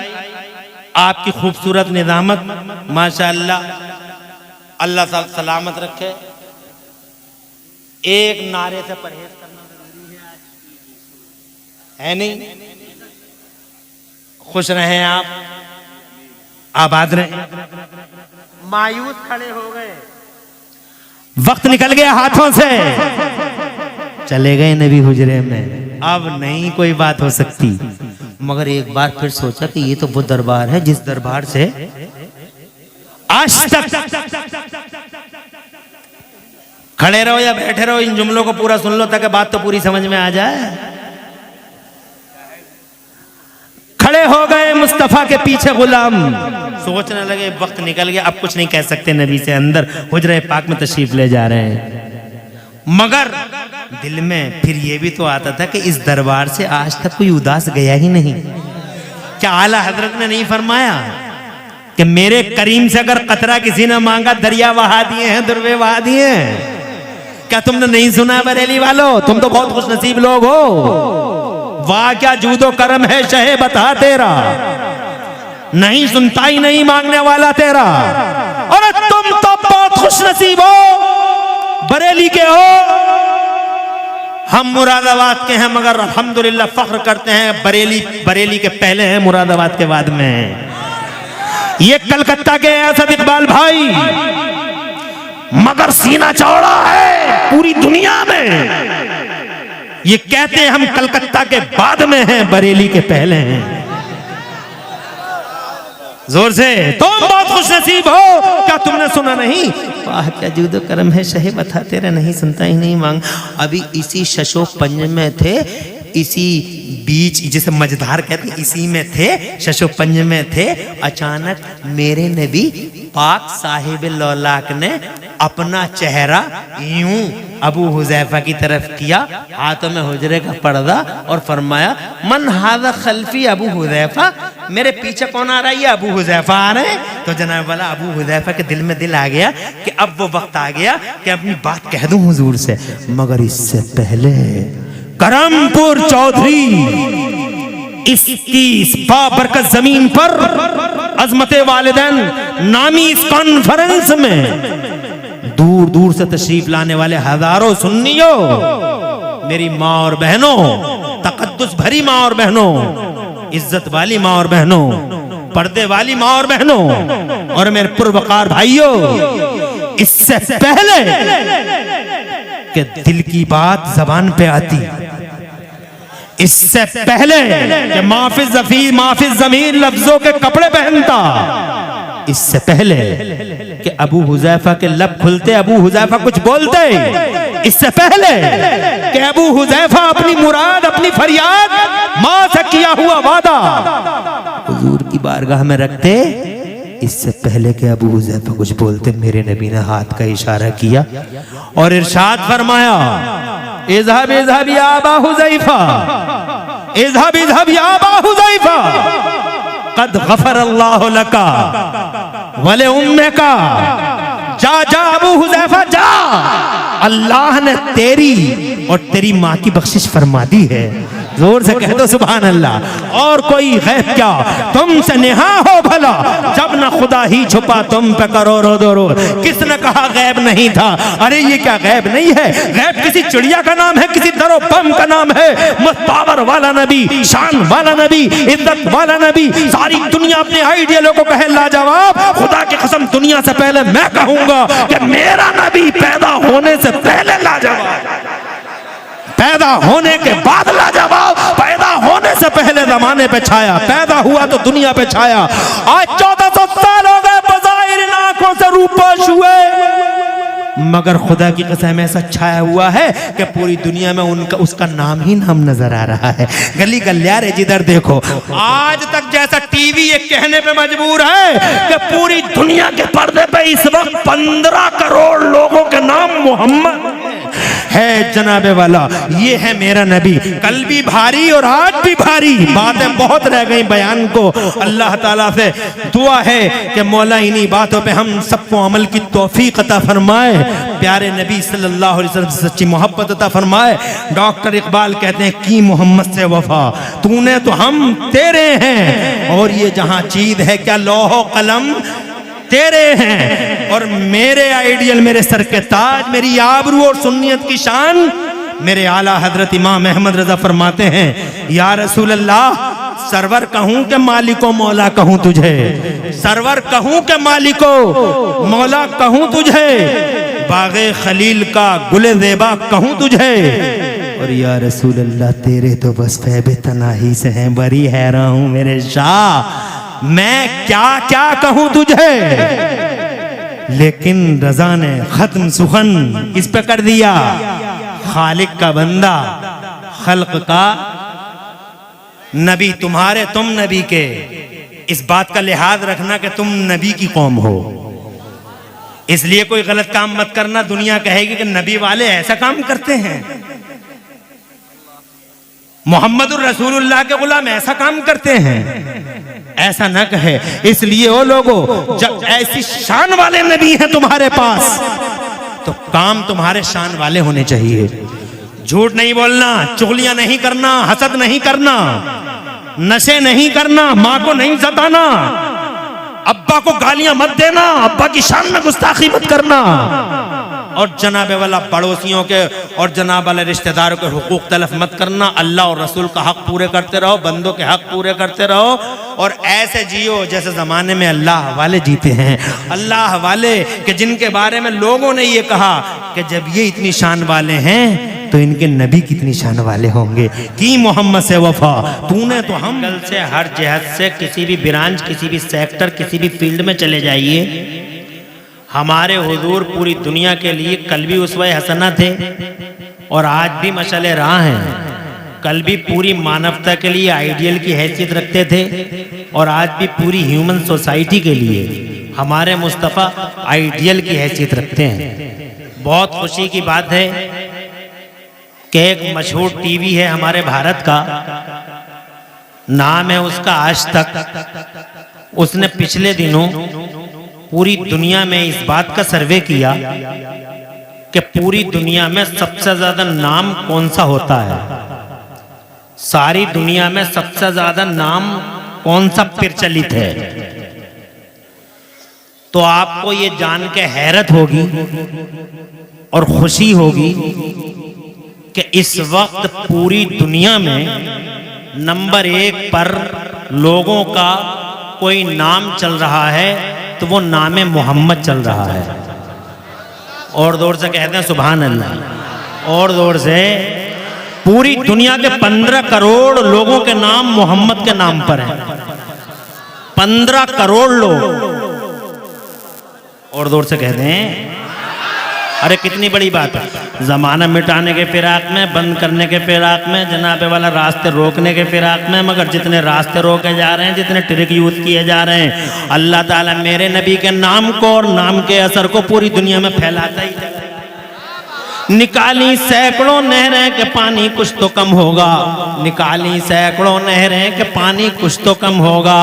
आपकी खूबसूरत निज़ामत माशाअल्लाह, अल्लाह सलामत रखे। एक नारे से परहेज करना जरूरी है नहीं? खुश रहें आप, आबाद रहे। मायूस खड़े हो गए, वक्त निकल गया हाथों से, चले गए नबी हुजरे में, अब नहीं कोई बात हो सकती। मगर एक बार फिर सोचा कि ये तो वो दरबार है जिस दरबार से आज तक, खड़े रहो या बैठे रहो, इन जुमलों को पूरा सुन लो ताकि बात तो पूरी समझ में आ जाए। खड़े हो गए मुस्तफ़ा के पीछे गुलाम, सोचने लगे वक्त निकल गया, अब कुछ नहीं कह सकते नबी से, अंदर हुजरे पाक में तशरीफ ले जा रहे हैं। मगर दिल में फिर ये भी तो आता था कि इस दरबार से आज तक कोई उदास गया ही नहीं। क्या आला हजरत ने नहीं फरमाया कि मेरे करीम से अगर कतरा किसी ने मांगा, दरिया बहा दिए हैं, दुर्वे बहा दिए हैं? क्या तुमने नहीं सुना बरेली वालों? तुम तो बहुत खुश नसीब लोग हो। वाह क्या जूदो करम है शहे बता तेरा, नहीं सुनता ही नहीं मांगने वाला तेरा। और तुम तो बहुत खुश नसीब हो, बरेली के हो, हम मुरादाबाद के हैं, मगर अल्हम्दुलिल्लाह फख्र करते हैं बरेली के पहले हैं, मुरादाबाद के बाद में हैं। ये कलकत्ता के असद इकबाल भाई, मगर सीना चौड़ा है पूरी दुनिया में। ये कहते हैं हम कलकत्ता के बाद में हैं, बरेली के पहले हैं। जोर से, तुम बहुत खुश नसीब हो। क्या तुमने सुना नहीं? वाह क्या जूदो करम है शहे बता तेरा, नहीं सुनता ही नहीं मांग। अभी इसी शशो पंज में थे, इसी बीच, जिसे मझधार कहते हैं, इसी में थे, शशोपंज में थे। अचानक मेरे नबी पाक साहिब लौलाक ने अपना चेहरा यूं अबू हुजैफा की तरफ किया, हाथों में हुजरे का पर्दा, और फरमाया मन हादा खल्फी अबू हुजैफा, मेरे पीछे कौन आ रहा है? ये अबू हुजैफा आ रहे हैं। तो जनाब वाला अबू हुजैफा के दिल में दिल आ गया कि अब वो वक्त आ गया कि अपनी बात कह दूं हुजूर से, मगर इससे पहले करमपुर चौधरी इस बाबरकत जमीन पर अजमते वालिदैन नामी इस कॉन्फ्रेंस में दूर दूर से तशरीफ लाने वाले हजारों सुन्नियों, मेरी माँ और बहनों, तकद्दुस भरी माँ और बहनों, इज्जत वाली माँ और बहनों, पर्दे वाली माँ और बहनों, और मेरे पुरवकार भाइयों, इससे पहले कि दिल की बात जबान पे आती, इससे पहले कि माफिज ज़मीर लफ्जों के कपड़े पहनता, इससे पहले कि अबू हुजैफा के लब खुलते, अबू हुजैफा कुछ बोलते, इससे पहले कि अबू हुजैफा अपनी मुराद, अपनी फरियाद मां से किया हुआ वादा हुजूर की बारगाह में रखते, इससे पहले कि अबू हुजैफा कुछ बोलते, मेरे नबी ने हाथ का इशारा किया और इरशाद फरमाया, इज़हब इज़हब या अबा हुजैफा, इज़हब इज़हब या अबा हुजैफा, कद गफर अल्लाहु लका वले उम्मेका, जा जा अबू हुजैफा जा, अल्लाह ने तेरी और तेरी माँ की बख्शिश फरमा दी है। जोर से कह दो सुभान अल्लाह। और कोई गैब क्या तुमसे नेहा हो भला, जब न खुदा ही छुपा तुम पे करो रो दो रो। किसने कहा गैब नहीं था? अरे ये क्या गैब नहीं है? गैब किसी चिड़िया का नाम है, किसी दरो बम का नाम है। पावर वाला नबी, शान वाला नबी, इज्जत वाला नबी, सारी दुनिया अपने आइडियलों को कहे लाजवाब। खुदा की कसम दुनिया से पहले मैं कहूंगा कि मेरा नबी पैदा होने से पहले लाजवाब, पैदा होने के बाद लाजवाब, पैदा होने से पहले जमाने पे छाया, पैदा हुआ तो दुनिया पे छाया। आज 1400 साल हो गए बज़ाहिर आंखों से रूपोश हुए, मगर खुदा की कसम ऐसा छाया हुआ है कि पूरी दुनिया में उनका उसका नाम ही नाम नजर आ रहा है। गली गलियारे जिधर देखो, आज तक जैसा टीवी ये कहने पे मजबूर है कि पूरी दुनिया के पर्दे पे इस वक्त 15 करोड़ लोगों के नाम मोहम्मद है जनाबे वाला। ये है मेरा नबी। कल भी भारी और आज भी भारी, बातें बहुत रह गई बयान को। अल्लाह ताला से दुआ है कि मौला इन्हीं बातों पे हम सबको अमल की तौफीक अता फरमाए, प्यारे नबी सल्लल्लाहु अलैहि वसल्लम से सच्ची मोहब्बत अता फरमाए। डॉक्टर इकबाल कहते हैं की मोहम्मद से वफा, तूने तो हम तेरे हैं, और ये जहां चीज है क्या लौह कलम तेरे हैं, और मेरे आइडियल, मेरे सर के ताज, मेरी आबरू और सुन्नियत की शान, मेरे आला हजरत इमाम अहमद रजा फरमाते हैं, या रसूल अल्लाह, सरवर कहूं के मालिको मौला कहूं तुझे, सरवर कहूं के मालिको मौला कहूं तुझे, बागे खलील का गुले ज़ेबा कहूं तुझे, और या रसूल अल्लाह तेरे तो बस फैबे तनाही से हैं, बरी हैरान हूं मेरे शाह, मैं क्या क्या कहूं तुझे। लेकिन रजा ने खत्म सुखन इस पे कर दिया, खालिक का बंदा, खल्क का नबी, तुम्हारे तुम नबी के, इस बात का लिहाज रखना कि तुम नबी की कौम हो, इसलिए कोई गलत काम मत करना। दुनिया कहेगी कि नबी वाले ऐसा काम करते हैं, मोहम्मदुर रसूलुल्लाह के गुलाम ऐसा काम करते हैं, ऐसा न कहे। इसलिए वो लोगों, जब ऐसी शान वाले नबी हैं तुम्हारे पास, तो काम तुम्हारे शान वाले होने चाहिए। झूठ नहीं बोलना, चुगलियां नहीं करना, हसद नहीं करना, नशे नहीं करना, माँ को नहीं सताना, अब्बा को गालियां मत देना, अब्बा की शान में गुस्ताखी मत करना, और जनाबे वाला पड़ोसियों के और जनाब वाले रिश्तेदारों के हुकूक तलफ मत करना। अल्लाह और रसूल का हक पूरे करते रहो, बंदों के हक पूरे करते रहो, और ऐसे जियो जैसे ज़माने में अल्लाह वाले जीते हैं। अल्लाह वाले कि जिनके बारे में लोगों ने ये कहा कि जब ये इतनी शान वाले हैं तो इनके नबी कितनी शान वाले होंगे। की मोहम्मद से वफा, तूने तो हम कल से हर जहत से किसी भी ब्रांच, किसी भी सेक्टर, किसी भी फील्ड में चले जाइए, हमारे हुजूर पूरी दुनिया के लिए कल भी उसवे हसना थे और आज भी मशाले राह हैं। कल भी पूरी मानवता के लिए आइडियल की हैसियत रखते थे और आज भी पूरी ह्यूमन सोसाइटी के लिए हमारे मुस्तफ़ा आइडियल की हैसियत रखते हैं। बहुत खुशी की बात है कि एक मशहूर टीवी है हमारे भारत का, नाम है उसका आज तक। उसने पिछले दिनों पूरी दुनिया में इस बात का सर्वे किया कि पूरी दुनिया में सबसे ज्यादा नाम कौन सा होता है, सारी दुनिया में सबसे ज्यादा नाम कौन सा प्रचलित है। तो आपको ये जान के हैरत होगी और खुशी होगी कि इस वक्त पूरी दुनिया में नंबर 1 पर लोगों का कोई नाम चल रहा है तो वो नाम मोहम्मद चल रहा है। और जोर से कहते हैं सुभान अल्लाह। और जोर से पूरी दुनिया के 15 करोड़ लोगों के नाम मोहम्मद के नाम पर हैं। 15 करोड़ लोग। और जोर से कहते हैं अरे कितनी बड़ी बात है। जमाना मिटाने के फिराक में, बंद करने के फिराक में, जनाबे वाला रास्ते रोकने के फिराक में, मगर जितने रास्ते रोके जा रहे हैं, जितने ट्रिक यूज किए जा रहे हैं, अल्लाह ताला मेरे नबी के नाम को और नाम के असर को पूरी दुनिया में फैलाता ही। निकाली सैकड़ों नहरें के पानी कुछ तो कम होगा, निकाली सैकड़ों नहरें के पानी कुछ तो कम होगा,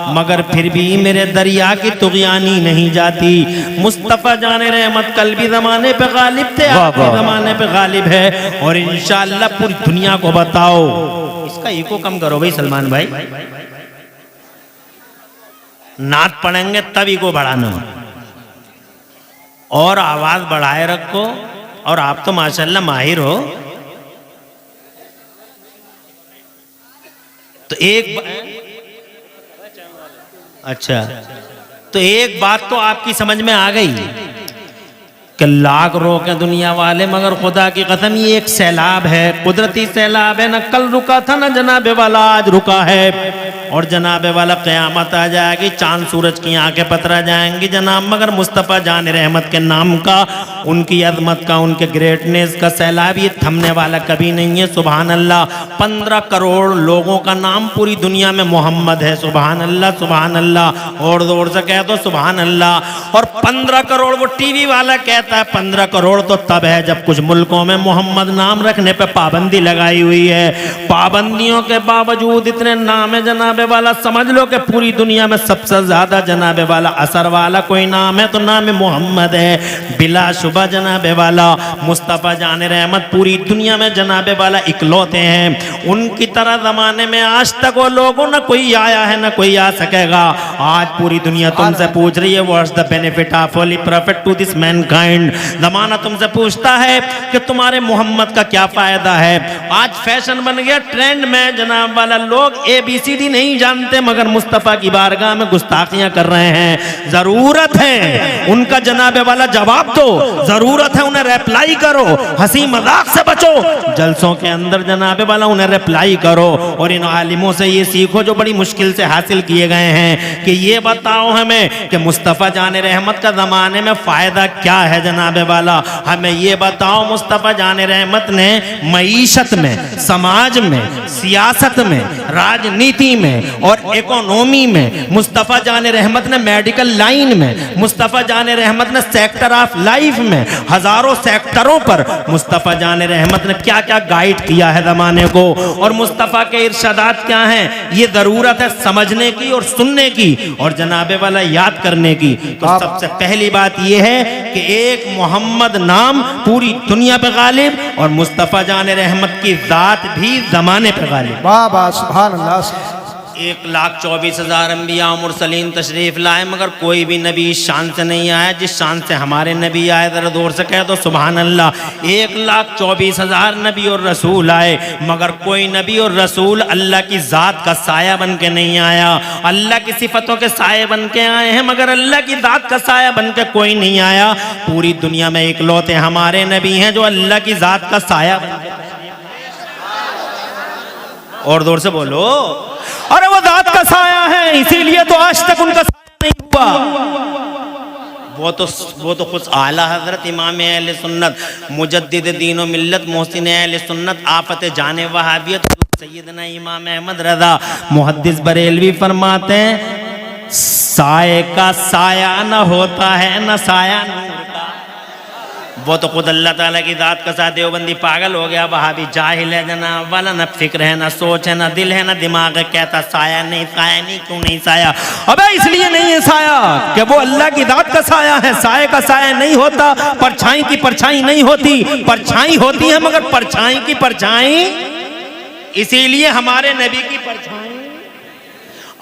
मगर फिर भी मेरे दरिया की तुग़यानी नहीं जाती। मुस्तफ़ा जाने रहमत कल भी ज़माने पे गालिब थे, आज भी ज़माने पे गालिब है और इंशाअल्लाह पूरी दुनिया को बताओ। इसका इको कम करो भाई सलमान भाई, नात पढ़ेंगे तब इको बढ़ाना और आवाज बढ़ाए रखो। और आप तो माशाल्लाह माहिर हो। तो अच्छा, तो एक बात तो आपकी समझ में आ गई कि लाख रोके दुनिया वाले, मगर खुदा की कसम ये एक सैलाब है, कुदरती सैलाब है। ना कल रुका था ना जनाबे वाला आज रुका है। और जनाबे वाला क़यामत आ जाएगी, चांद सूरज की आंखें पतरा जाएंगी जनाब, मगर मुस्तफ़ा जान रहमत के नाम का, उनकी अज़मत का, उनके ग्रेटनेस का सैलाब ये थमने वाला कभी नहीं है। सुभान अल्लाह। 15 करोड़ लोगों का नाम पूरी दुनिया में मोहम्मद है। सुभान अल्लाह, सुभान अल्लाह। और जोर से कह दो सुभान अल्लाह। और 15 करोड़ वो टीवी वाला कहता है 15 करोड़ तो तब है जब कुछ मुल्कों में मोहम्मद नाम रखने पे पाबंदी लगाई हुई है। पाबंदियों के बावजूद इतने नाम है जनाबे वाला, समझ लो कि पूरी दुनिया में सबसे ज्यादा जनाबे वाला असर वाला कोई नाम है तो नाम मोहम्मद है। बिलाशुबा जनाबे वाला मुस्तफ़ा जान रहमत पूरी दुनिया में जनाबे वाला इकलौते हैं। उनकी तरह जमाने में आज तक वो लोगों ना कोई आया है ना कोई आ सकेगा। आज पूरी दुनिया तुमसे पूछ रही है what's the benefit of holy profit to this mankind. जमाना तुमसे पूछता है कि तुम्हारे मोहम्मद का क्या फायदा है। आज फैशन बन गया, ट्रेंड में जनाब वाला लोग ABCD नहीं जानते मगर मुस्तफ़ा की बारगाह में गुस्ताखियां कर रहे हैं। जरूरत है उनका जनाबे वाला जवाब दो, जरूरत है उन्हें रिप्लाई करो, हंसी मजाक से बचो, जलसों के अंदर जनाबे वाला उन्हें रिप्लाई करो। और इन आलिमों से ये सीखो जो बड़ी मुश्किल से हासिल किए गए हैं कि ये बताओ हमें कि मुस्तफ़ा जाने रहमत का ज़माने में फ़ायदा क्या है जनाबे वाला। हमें ये बताओ मुस्तफ़ा जाने रहमत ने मईशत में, समाज में, सियासत में, राजनीति में और इकोनॉमी में, मुस्तफ़ा जाने रहमत ने मेडिकल लाइन में, मुस्तफ़ा जाने रहमत ने सेक्टर ऑफ लाइफ में, हजारों सेक्टरों पर मुस्तफ़ा जाने रहमत ने क्या क्या गाइड किया है ज़माने को। और मुस्तफ़ा के इरशादात क्या हैं ये ज़रूरत है समझने की और सुनने की और जनाबे वाला याद करने की। तो सबसे पहली बात यह है कि एक मोहम्मद नाम पूरी दुनिया पे गालिब और मुस्तफ़ा जाने रहमत की ज़ात भी ज़माने पे गालिब। वाह वाह सुभान अल्लाह। 1,24,000 अंबिया मुरसलीन तशरीफ लाए मगर कोई भी नबी इस शान से नहीं आया जिस शान से हमारे नबी आए। जरा जोर से कह दो सुभान अल्लाह। 1,24,000 नबी और रसूल आए मगर कोई नबी और रसूल अल्लाह की ज़ात का साया बन के नहीं आया। अल्लाह की सिफतों के साये बन के आए हैं मगर अल्लाह की ज़ात का साया बन के कोई नहीं आया। पूरी दुनिया में इकलौते हमारे नबी हैं जो अल्लाह की ज़ात का साया बन के। और जोर से बोलो, अरे वो ज़ात का साया है इसीलिए तो आज तक उनका साया नहीं हुआ। वो तो कुछ आला हजरत इमाम अहले सुन्नत मुजद्दिद दीन व मिल्लत मोहसिन अहले सुन्नत आफत जाने वहाबियत सैयदना इमाम अहमद रजा मुहद्दिस बरेलवी फरमाते हैं, साये का साया न होता है न साया नूर का। वो तो खुद अल्लाह ताला की दात का साथ देवबंदी पागल हो गया, वहाबी जाहिल है जनाब वाला, न फिक्र है, न सोच है, न दिल है, न दिमाग है, कहता साया नहीं क्यों नहीं साया। अबे इसलिए नहीं है साया कि वो अल्लाह की दात का साया है। साये का साया नहीं होता, परछाई की परछाई नहीं होती, परछाई होती है मगर परछाई की परछाई, इसीलिए हमारे नबी की परछाई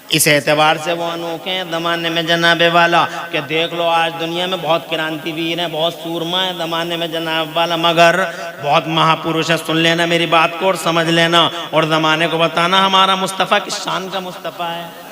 इस एतबार से वो अनोखे हैं ज़माने में जनाब वाला कि देख लो आज दुनिया में बहुत क्रांतिवीर हैं, बहुत सूरमा है ज़माने में जनाब वाला, मगर बहुत महापुरुष है। सुन लेना मेरी बात को और समझ लेना और ज़माने को बताना हमारा मुस्तफ़ा किस शान का मुस्तफ़ा है।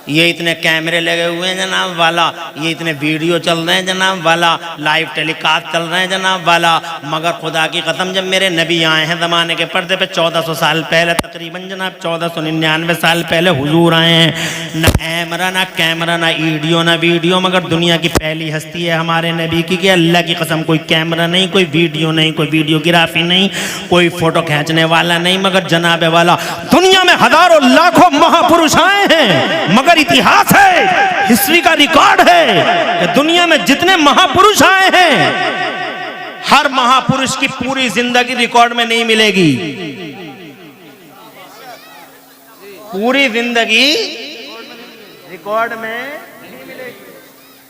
ये इतने कैमरे लगे हुए हैं जनाब वाला, ये इतने वीडियो चल रहे हैं जनाब वाला, लाइव टेलीकास्ट चल रहे हैं जनाब वाला, मगर खुदा की कसम जब मेरे नबी आए हैं ज़माने के पर्दे पे 1400 साल पहले, तकरीबन जनाब 1499 साल पहले हुजूर आए हैं। न कैमरा ना कैमरा ना ईडियो ना वीडियो, मगर दुनिया की पहली हस्ती है हमारे नबी की कि अल्लाह की कसम कोई कैमरा नहीं, कोई वीडियो नहीं, कोई वीडियोग्राफी नहीं, कोई फोटो खींचने वाला नहीं, मगर जनाब वाला दुनिया में हजारों लाखों महापुरुष आए हैं, मगर इतिहास है, हिस्ट्री का रिकॉर्ड है कि दुनिया में जितने महापुरुष आए हैं हर महापुरुष की पूरी जिंदगी रिकॉर्ड में नहीं मिलेगी। पूरी जिंदगी रिकॉर्ड में,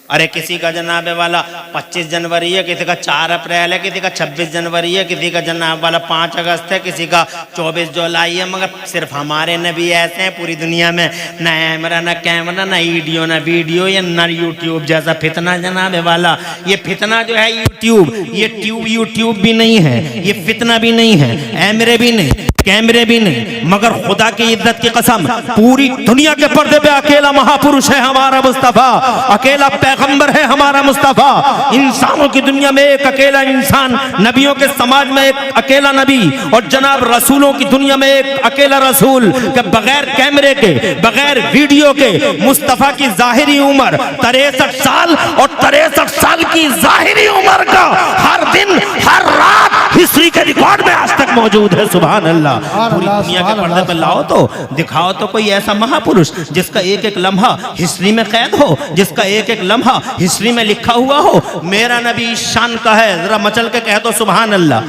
अरे किसी का जनाब वाला 25 जनवरी है, किसी का 4 अप्रैल है, किसी का 26 जनवरी है, किसी का जनाब वाला 5 अगस्त है, किसी का 24 जुलाई है, मगर सिर्फ हमारे नबी ऐसे हैं पूरी दुनिया में, न कैमरा न कैमरा न ईडियो न वीडियो, या न यूट्यूब जैसा फितना जनाब वाला। ये फितना जो है यूट्यूब, ये यूट्यूब भी नहीं है, ये फितना भी नहीं है, कैमरे भी नहीं, कैमरे भी नहीं, मगर खुदा की इज्जत की कसम पूरी दुनिया के पर्दे पे अकेला महापुरुष है हमारा मुस्तफा, अकेला पैगंबर है हमारा मुस्तफा। इंसानों की दुनिया में एक अकेला इंसान, नबियों के समाज में एक अकेला नबी, और जनाब रसूलों की दुनिया में एक अकेला रसूल के बगैर कैमरे के, बगैर वीडियो के मुस्तफा की जाहिरी उम्र 63 साल और 63 साल की जाहिरी उम्र का हर दिन हर रात हिस्ट्री के रिकॉर्ड में आज तक मौजूद है। सुभान अल्लाह। पूरी दुनिया के पर्दे पर लाओ तो दिखाओ तो कोई ऐसा महापुरुष जिसका एक एक लम्हा हिस्ट्री में कैद हो, जिसका एक एक लम्हा हिस्ट्री में लिखा हुआ हो। मेरा नबी इस शान का है, जरा मचल के कह दो सुभान अल्लाह।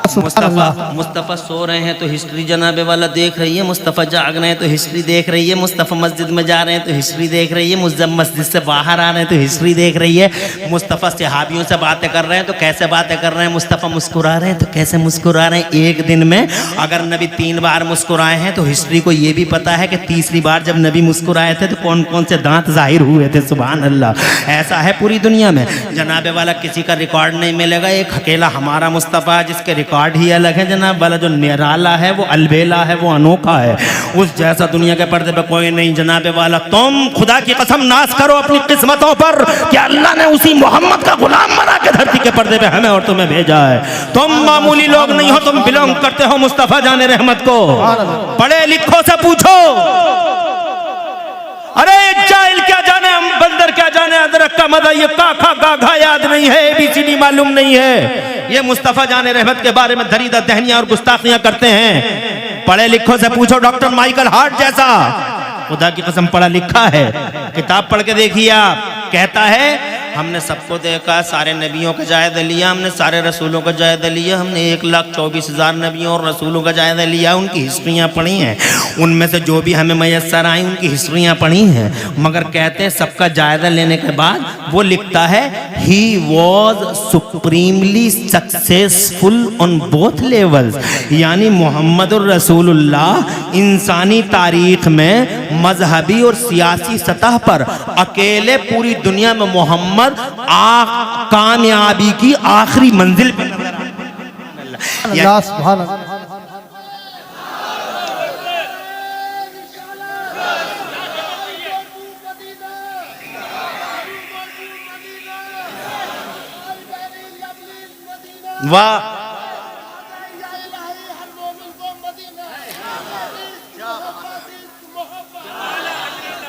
मुस्तफ़ा सो रहे हैं तो हिस्ट्री जनाबे वाला देख रही है, मुस्तफ़ा जाग रहे हैं तो हिस्ट्री देख रही है, मुस्तफ़ा मस्जिद में जा रहे हैं तो हिस्ट्री देख रही है, मुस्तफ़ा मस्जिद से बाहर आ रहे हैं तो हिस्ट्री देख रही है, मुस्तफ़ा सहाबियों से बातें कर रहे हैं तो कैसे बातें कर रहे हैं, मुस्तफ़ा मुस्कुरा रहे हैं तो कैसे मुस्कुरा रहे हैं। एक दिन में अगर नबी 3 बार मुस्कुराए हैं तो हिस्ट्री को ये भी पता है कि तीसरी बार जब नबी मुस्कुराए थे तो कौन कौन से दांत जाहिर हुए थे। सुभान अल्लाह। ऐसा है पूरी दुनिया में जनाबे वाला, किसी का रिकॉर्ड नहीं मिलेगा, एक अकेला हमारा मुस्तफ़ा जिसके रिकॉर्ड ही अलग है जनाब वाला, जो निराला है, वो अलबेला है, वो अनोखा है, उस जैसा दुनिया के पर्दे पे कोई नहीं जनाबे वाला। तुम खुदा की कसम नाज करो अपनी किस्मतों पर कि अल्लाह ने उसी मोहम्मद का गुलाम बना के धरती के पर्दे पे हमें और तुम्हें भेजा है। तुम मामूली लोग नहीं हो, तुम बिलोंग करते हो मुस्तफा जाने रहमत को। पढ़े लिखो से पूछो, अरे जाहिल क्या जाने, हम बंदर क्या जाने, अदरक का मजा ये का घा याद नहीं है, ABCD मालूम नहीं है। ये मुस्तफा जाने रहमत के बारे में दरीदा दहनियां और गुस्ताखियां करते हैं। पढ़े लिखो से पूछो, डॉक्टर माइकल हार्ट जैसा, खुदा की कसम पढ़ा लिखा है, किताब पढ़ के देखिए आप, कहता है हमने सबको देखा, सारे नबियों का जायजा लिया, हमने सारे रसूलों का जायजा लिया, हमने 1,24,000 नबियों और रसूलों का जायजा लिया, उनकी हिस्ट्रियाँ पढ़ी हैं, उनमें से जो भी हमें मैसर आई उनकी हिस्ट्रियाँ पढ़ी हैं। मगर कहते हैं सबका जायजा लेने के बाद वो लिखता है he was supremely successful on both levels, यानी मोहम्मदुर रसूलुल्लाह इंसानी तारीख में मजहबी और सियासी सतह पर अकेले पूरी दुनिया में मोहम्मद कामयाबी की आखिरी मंजिल पे वाह।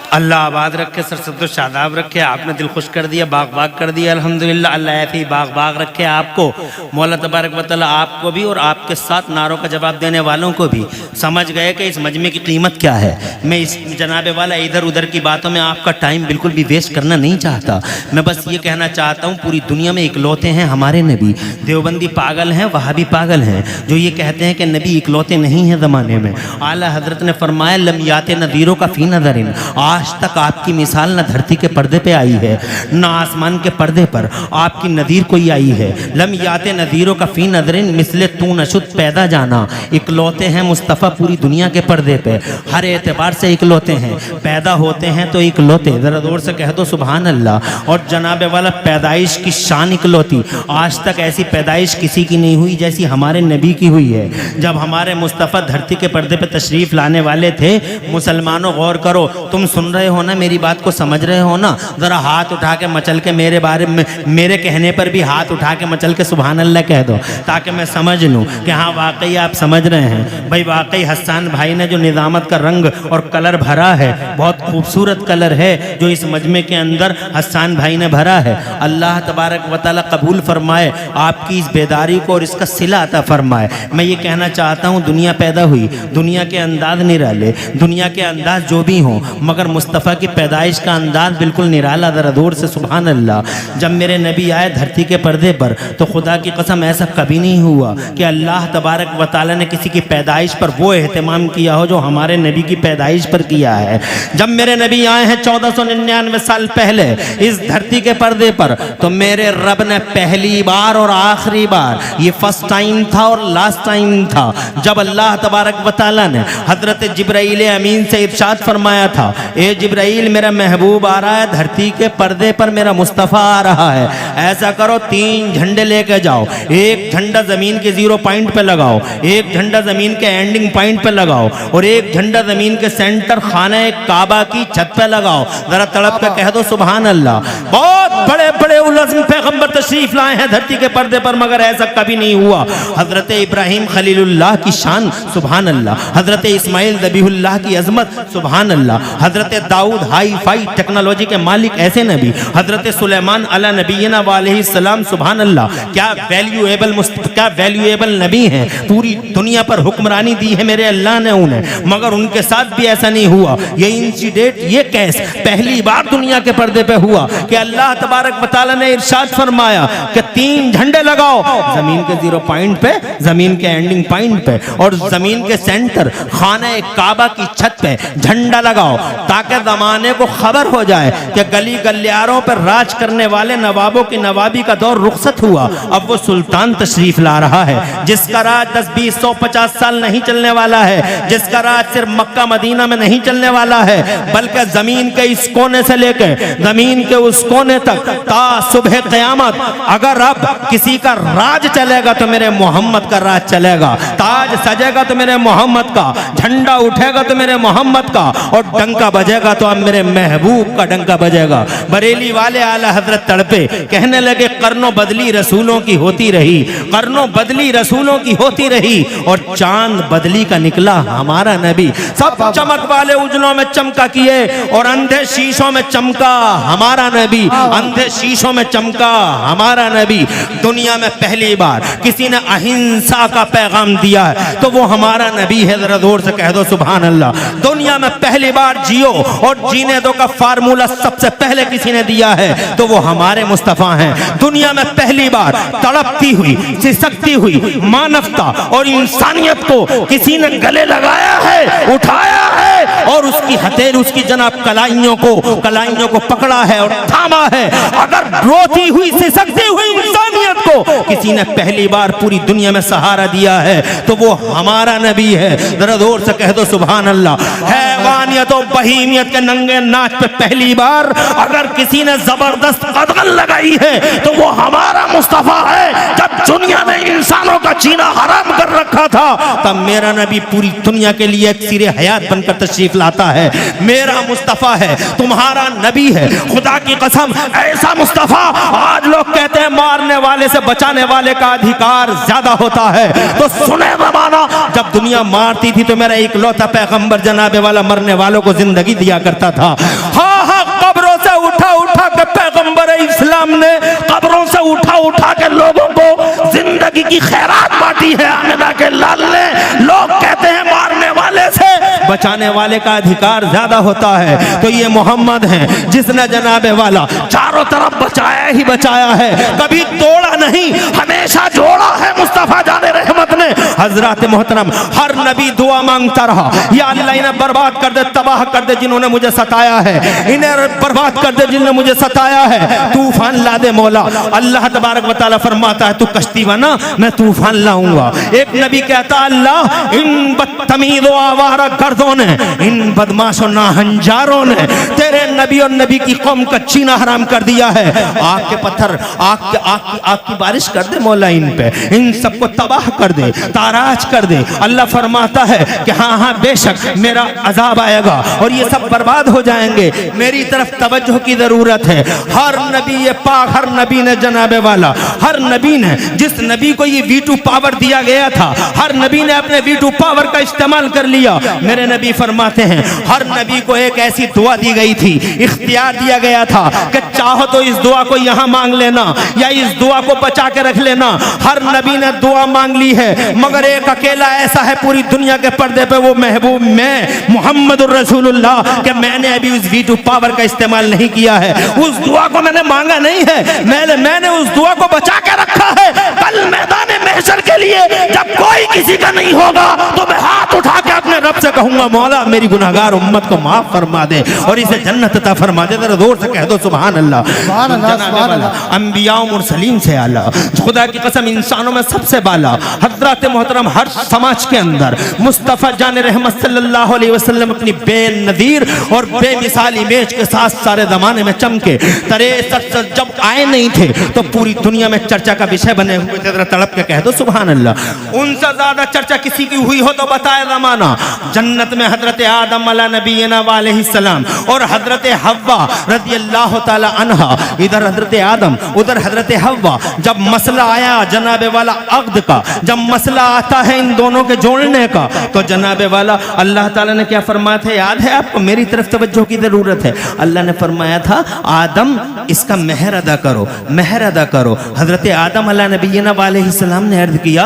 अल्लाह आबाद रखे, सरसद शादाब रखे, आपने दिल खुश कर दिया, बाग बाग कर दिया अल्हम्दुलिल्लाह। अल्लाह ऐसे ही बाग बाग रखे आपको, मौला तबारक व तआला आपको भी और आपके साथ नारों का जवाब देने वालों को भी। समझ गए कि इस मजमे की कीमत क्या है। मैं इस जनाबे वाला इधर उधर की बातों में आपका टाइम बिल्कुल भी वेस्ट करना नहीं चाहता। मैं बस ये कहना चाहता हूँ, पूरी दुनिया में इकलौते हैं हमारे नबी। देवबंदी पागल हैं, वहाबी पागल हैं जो ये कहते हैं कि नबी इकलौते नहीं हैं ज़माने में। आला हजरत ने फरमाया, लम्याते नदीरों का फ़ी नज़रिन, आज तक आपकी मिसाल न धरती के पर्दे पे आई है न आसमान के पर्दे पर आपकी नदीर कोई आई है। लम्याते नदीरों का फ़ी नज़रिन मिसले तू नशुद पैदा जाना। इकलौते हैं मुस्तफ़ा पूरी दुनिया के पर्दे पे, हर एतबार से इकलौते हैं। पैदा होते हैं तो इकलौते, ज़रा जोर से कह दो सुभान अल्लाह। और जनाबे वाला पैदाइश की शान इकलौती, आज तक ऐसी पैदाइश किसी की नहीं हुई जैसी हमारे नबी की हुई है। जब हमारे मुस्तफ़ा धरती के पर्दे पे तशरीफ़ लाने वाले थे, मुसलमानों गौर करो, तुम सुन रहे हो ना, मेरी बात को समझ रहे हो ना, ज़रा हाथ उठा के मचल के मेरे बारे में, मेरे कहने पर भी हाथ उठा के मचल के सुभान अल्लाह कह दो, ताकि मैं समझ लूँ कि हाँ वाकई आप समझ रहे हैं। भाई वाकई हसन भाई ने जो निज़ामत का रंग और कलर भरा है, बहुत खूबसूरत कलर है जो इस मजमे के अंदर हसन भाई ने भरा है। अल्लाह तबारक व तआला कबूल फरमाए आपकी इस बेदारी को और इसका सिला अता फरमाए। मैं ये कहना चाहता हूँ, दुनिया पैदा हुई, दुनिया के अंदाज निराले, दुनिया के अंदाज जो भी हों, मगर मुस्तफ़ा की पैदाइश का अंदाज बिल्कुल निराला। ज़रा दूर से सुभान अल्लाह। जब मेरे नबी आए धरती के पर्दे पर, तो खुदा की कसम ऐसा कभी नहीं हुआ कि अल्लाह तबारक व तआला ने किसी की पैदाइश पर वो एहतमाम किया हो जो हमारे नबी की पैदाइश पर किया है। जब मेरे नबी आए हैं 1499 साल पहले इस धरती के पर्दे पर, तो मेरे रब ने पहली बार और आखिरी बार, ये फर्स्ट टाइम था और लास्ट टाइम था, जब अल्लाह तबारक व तआला ने हजरत जिब्राइल अमीन से इरशाद फरमाया था, ए जिब्राइल मेरा महबूब आ रहा है धरती के पर्दे पर, मेरा मुस्तफ़ा आ रहा है। ऐसा करो 3 झंडे लेके जाओ, एक झंडा जमीन के 0 पॉइंट पे लगाओ, एक झंडा जमीन के एंडिंग पॉइंट पे लगाओ और एक झंडा जमीन के सेंटर खाना काबा की छत पे लगाओ। जरा तड़प के कह दो सुभान अल्लाह। बहुत बड़े बड़े उलज़्म पैगंबर तशरीफ लाए हैं धरती के पर्दे पर, मगर ऐसा कभी नहीं हुआ। हजरत इब्राहिम खलीलुल्लाह की शान सुभान अल्लाह, हजरत इस्माइल ज़बीहुल्लाह की अजमत सुभान अल्लाह, हजरत दाऊद हाई फाई टेक्नोलॉजी के मालिक ऐसे नबी, हजरत सुलेमान अला नबीना वालैहिस्सलाम सुभान अल्लाह। क्या वैल्यूएबल नबी हैं, पूरी दुनिया पर हुक्मरानी दी है मेरे अल्लाह ने उन्हें, मगर उनके साथ भी ऐसा नहीं हुआ। ये इंसिडेंट, ये केस पहली बार दुनिया के पर्दे पे हुआ कि अल्लाह तबारक व तआला ने इरशाद फरमाया कि 3 झंडे लगाओ, जमीन के 0 पॉइंट पे, जमीन के एंडिंग पॉइंट पे और जमीन के सेंटर खाना काबा की छत पे झंडा लगाओ, ताकि जमाने को खबर हो जाए कि गली गलियारों पर राज करने वाले नवाबों की नवाबी का दौर रुखसत हुआ। अब वो सुल्तान तशरीफ ला रहा है जिसका राज 10, 20, 100, 50 साल नहीं चलने वाला है, जिसका राज सिर्फ मक्का मदीना में नहीं चलने वाला है, बल्कि जमीन के इस कोने से लेकर जमीन के उस कोने तक ता सुबह क़यामत। अगर अब किसी का राज चलेगा तो मेरे मोहम्मद का राज चलेगा, ताज सजेगा तो मेरे मोहम्मद का, झंडा उठेगा तो मेरे मोहम्मद का, और डंका बजेगा तो अब मेरे महबूब का डंका बजेगा। बरेली वाले आला हजरत तड़पे, कहने लगे कर्नों बदली रसूलों की होती रही, कर्नों बदली रसूलों की होती रही, और चांद बदली का निकला हमारा नबी। सब चमक वाले उजलों में चमका किए और अंधे शीशों में चमका हमारा नबी, अंधे शीशों में चमका हमारा नबी। दुनिया में पहली बार किसी ने अहिंसा का पैगाम दिया है तो वो हमारा नबी है। जरा जोर से कह दो सुभान अल्लाह। दुनिया में पहली बार जियो और जीने दो का फार्मूला सबसे पहले किसी ने दिया है तो वो हमारे मुस्तफ़ा हैं। दुनिया में पहली बार तड़पती हुई, सिसकती हुई मानवता और इंसानियत को किसी ने गले लगाया है, उठाया है और उसकी हथेली, उसकी जनाब कलाइयों को पकड़ा है और थामा है। अगर रोती हुई, सिसकती हुई इंसानियत को किसी ने पहली बार पूरी दुनिया में सहारा दिया है तो वो हमारा नबी है। जरा जोर से कह दो सुभान अल्लाह। हैवानियत और बहीमियत के नंगे नाच पे पहली बार अगर किसी ने जबरदस्त कदम लगाई है तो वो हमारा मुस्तफ़ा है। जब दुनिया ने इंसानों का जीना हराम कर रखा था तब मेरा नबी पूरी दुनिया के लिए एक सिरे हयात बनकर तशरीफ लाता है। मेरा मुस्तफ़ा है, तुम्हारा नबी है। खुदा की कसम ऐसा मुस्तफ़ा आज लोग कहते हैं मारने वाले से बचाने वाले का अधिकार ज्यादा होता है। तो सुने ज़माना, जब दुनिया मारती थी तो मेरा इकलौता पैगंबर जनाबे वाला मरने वालों को जिंदगी दिया करता था। हाँ हाँ, कब्रों से उठा उठा के पैगंबर इस्लाम ने कब्रों से उठा उठा के लोगों को जिंदगी की खैरात बांटी है। आमिना के लाल ने, लोग कहते हैं मारने वाले से बचाने वाले का अधिकार ज्यादा होता है। तो ये मोहम्मद हैं जिसने जनाबे वाला चारों तरफ बचाया ही बचाया है, कभी तोड़ा नहीं, हमेशा जोड़ा है। मुस्तफा जाने रहमत ने, हजरत मोहतरम, हर नबी दुआ मांगता रहा, या अल्लाह इन्हें बर्बाद कर दे, तबाह कर दे जिन्होंने मुझे सताया है, इन्हें बर्बाद कर दे जिन्होंने मुझे सताया है, तूफान ला दे मौला। अल्लाह तबारक व तआला फरमाता है तू कश्ती बना, मैं तूफान लाऊंगा। एक नबी कहता अल्लाह इन बदतमीज़ों आवारा गर्दों ने, इन बदमाशों नाहंजारों ने तेरे नबी और नबी की कौम का चीना हराम कर दिया है। आग के पत्थर, आग की बारिश कर दे मौला इन पे, इन सबको तबाह कर दे, ताराज कर दे। अल्लाह फरमाता है कि हाँ हाँ बेशक मेरा अजाब आएगा और ये सब बर्बाद हो जाएंगे। मेरी तरफ तवज्जो की जरूरत है। हर नबी ये पाक, हर नबी ने जनाबे वाला, हर नबी ने, जिस नबी को ये V2 पावर दिया गया था, हर नबी ने अपने V2 पावर का इस्तेमाल कर लिया। मेरे नबी फरमाते हैं हर नबी को एक ऐसी दुआ दी गई थी, इख्तियार दिया गया था कि चाहो तो इस दुआ को यहां मांग लेना या इस दुआ को बचा के रख लेना। हर नबी ने दुआ मांग ली है, मगर एक अकेला ऐसा है पूरी दुनिया के पर्दे पे, वो महबूब मैं मुहम्मदुर रसूलुल्लाह, कि मैंने अभी उस V2 पावर का इस्तेमाल नहीं किया है। उस दुआ को मैंने मांगा नहीं है, मैंने उस दुआ को बचा के रखा है। कल मैदान महशर के लिए जब कोई किसी का नहीं होगा तो मैं हाथ उठा के अपने रब से कहूंगा मौला मेरी गुनाहगार उम्मत को माफ फरमा दे और इसे जन्नत अता फरमा दे। जरा जोर से कह दो सुभान अल्लाह। सुभान अल्लाह, सुभान अल्लाह। अंबिया और मुरसलीन से आला, खुदा की कसम इंसानों में सबसे बाला, हजरत मोहतरम हर समाज के अंदर मुस्तफ़ा जान रहमत सल्लल्लाहु अलैहि वसल्लम अपनी बेनज़ीर और बेमिसाल इमेज के साथ सारे जमाने में चमके। तरे जब आए नहीं थे तो पूरी दुनिया में चर्चा का विषय बने हुए थे। जरा तड़प के कह दो सुभान अल्लाह। उनसे ज्यादा चर्चा किसी की हुई हो तो बताए जमाना। जन्नत में हजरत आदम अला नबीना अलैहिस्सलाम और हजरत हव्वा रज़ी अल्लाह ताला अन्हा, इधर हजरत आदम उधर हजरत हव्वा। जब मसला आया जनाबे वाला अक़्द का, जब मसला आता है इन दोनों के जोड़ने का, तो जनाबे वाला अल्लाह ताला ने क्या फरमाया था, याद है आपको? मेरी तरफ तवज्जो की जरूरत है। अल्लाह ने फरमाया था आदम इसका मेहर अदा करो, मेहर अदा करो। हजरत आदम अला नबीना अलैहिस्सलाम ने अर्ज किया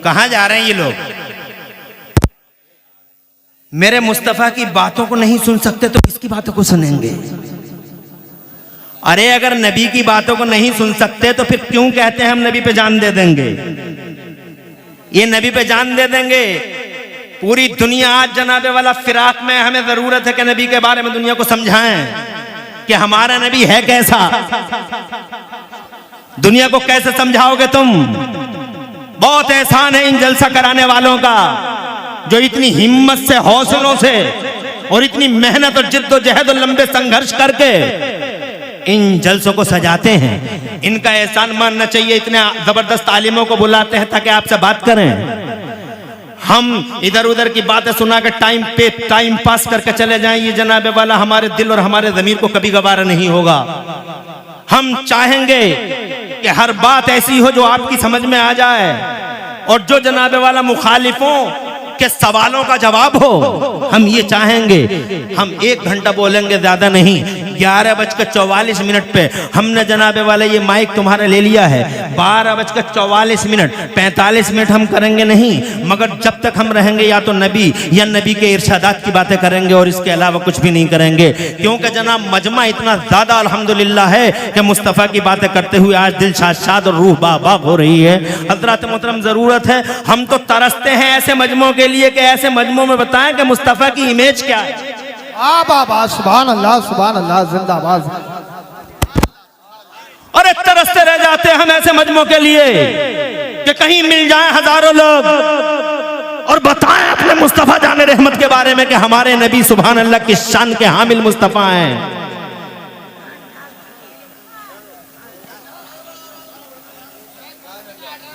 कहां जा रहे हैं ये लोग? मेरे मुस्तफा की बातों को नहीं सुन सकते तो किसकी बातों को सुनेंगे? अरे अगर नबी की बातों को नहीं सुन सकते तो फिर क्यों कहते हैं हम नबी पे जान दे देंगे? ये नबी पे जान दे देंगे। पूरी दुनिया आज जनाबे वाला फिराक में, हमें जरूरत है कि नबी के बारे में दुनिया को समझाएं कि हमारा नबी है कैसा। दुनिया को कैसे समझाओगे तुम? बहुत एहसान है इन जलसा कराने वालों का जो इतनी हिम्मत से, हौसलों से और इतनी मेहनत और जिद्दोजहद और लंबे संघर्ष करके इन जलसों को सजाते हैं। इनका एहसान मानना चाहिए। इतने जबरदस्त तालीमों को बुलाते हैं ताकि आपसे बात करें। हम इधर उधर की बातें सुना के टाइम पास करके चले जाएं, ये जनाबे वाला हमारे दिल और हमारे ज़मीर को कभी गवारा नहीं होगा। हम चाहेंगे कि हर बात ऐसी हो जो आपकी समझ में आ जाए और जो जनाबे वाला मुखालिफों के सवालों का जवाब हो। हम ये चाहेंगे। हम 1 घंटा बोलेंगे, ज्यादा नहीं। 11:44 पे हमने जनाबे वाले ये माइक तुम्हारा ले लिया है। 12:44 45 मिनट हम करेंगे नहीं, मगर जब तक हम रहेंगे या तो नबी या नबी के इरशादात की बातें करेंगे और इसके अलावा कुछ भी नहीं करेंगे। क्योंकि जनाब मजमा इतना ज्यादा अल्हम्दुलिल्लाह है कि मुस्तफ़ा की बातें करते हुए आज दिल शाद और रूह बाब हो रही है। हज़रात मोहतरम जरूरत है, हम तो तरसते हैं ऐसे मजमों के लिए कि ऐसे मजमों में बताएं कि मुस्तफ़ा की इमेज क्या है। सुभान अल्लाह, सुभान अल्लाह, जिंदाबाद। अरे तरसते रह जाते हैं हम ऐसे मजमों के लिए कि कहीं मिल जाएं हजारों लोग और बताएं अपने मुस्तफ़ा जाने रहमत के बारे में कि हमारे नबी सुभान अल्लाह की शान के हामिल मुस्तफ़ा हैं।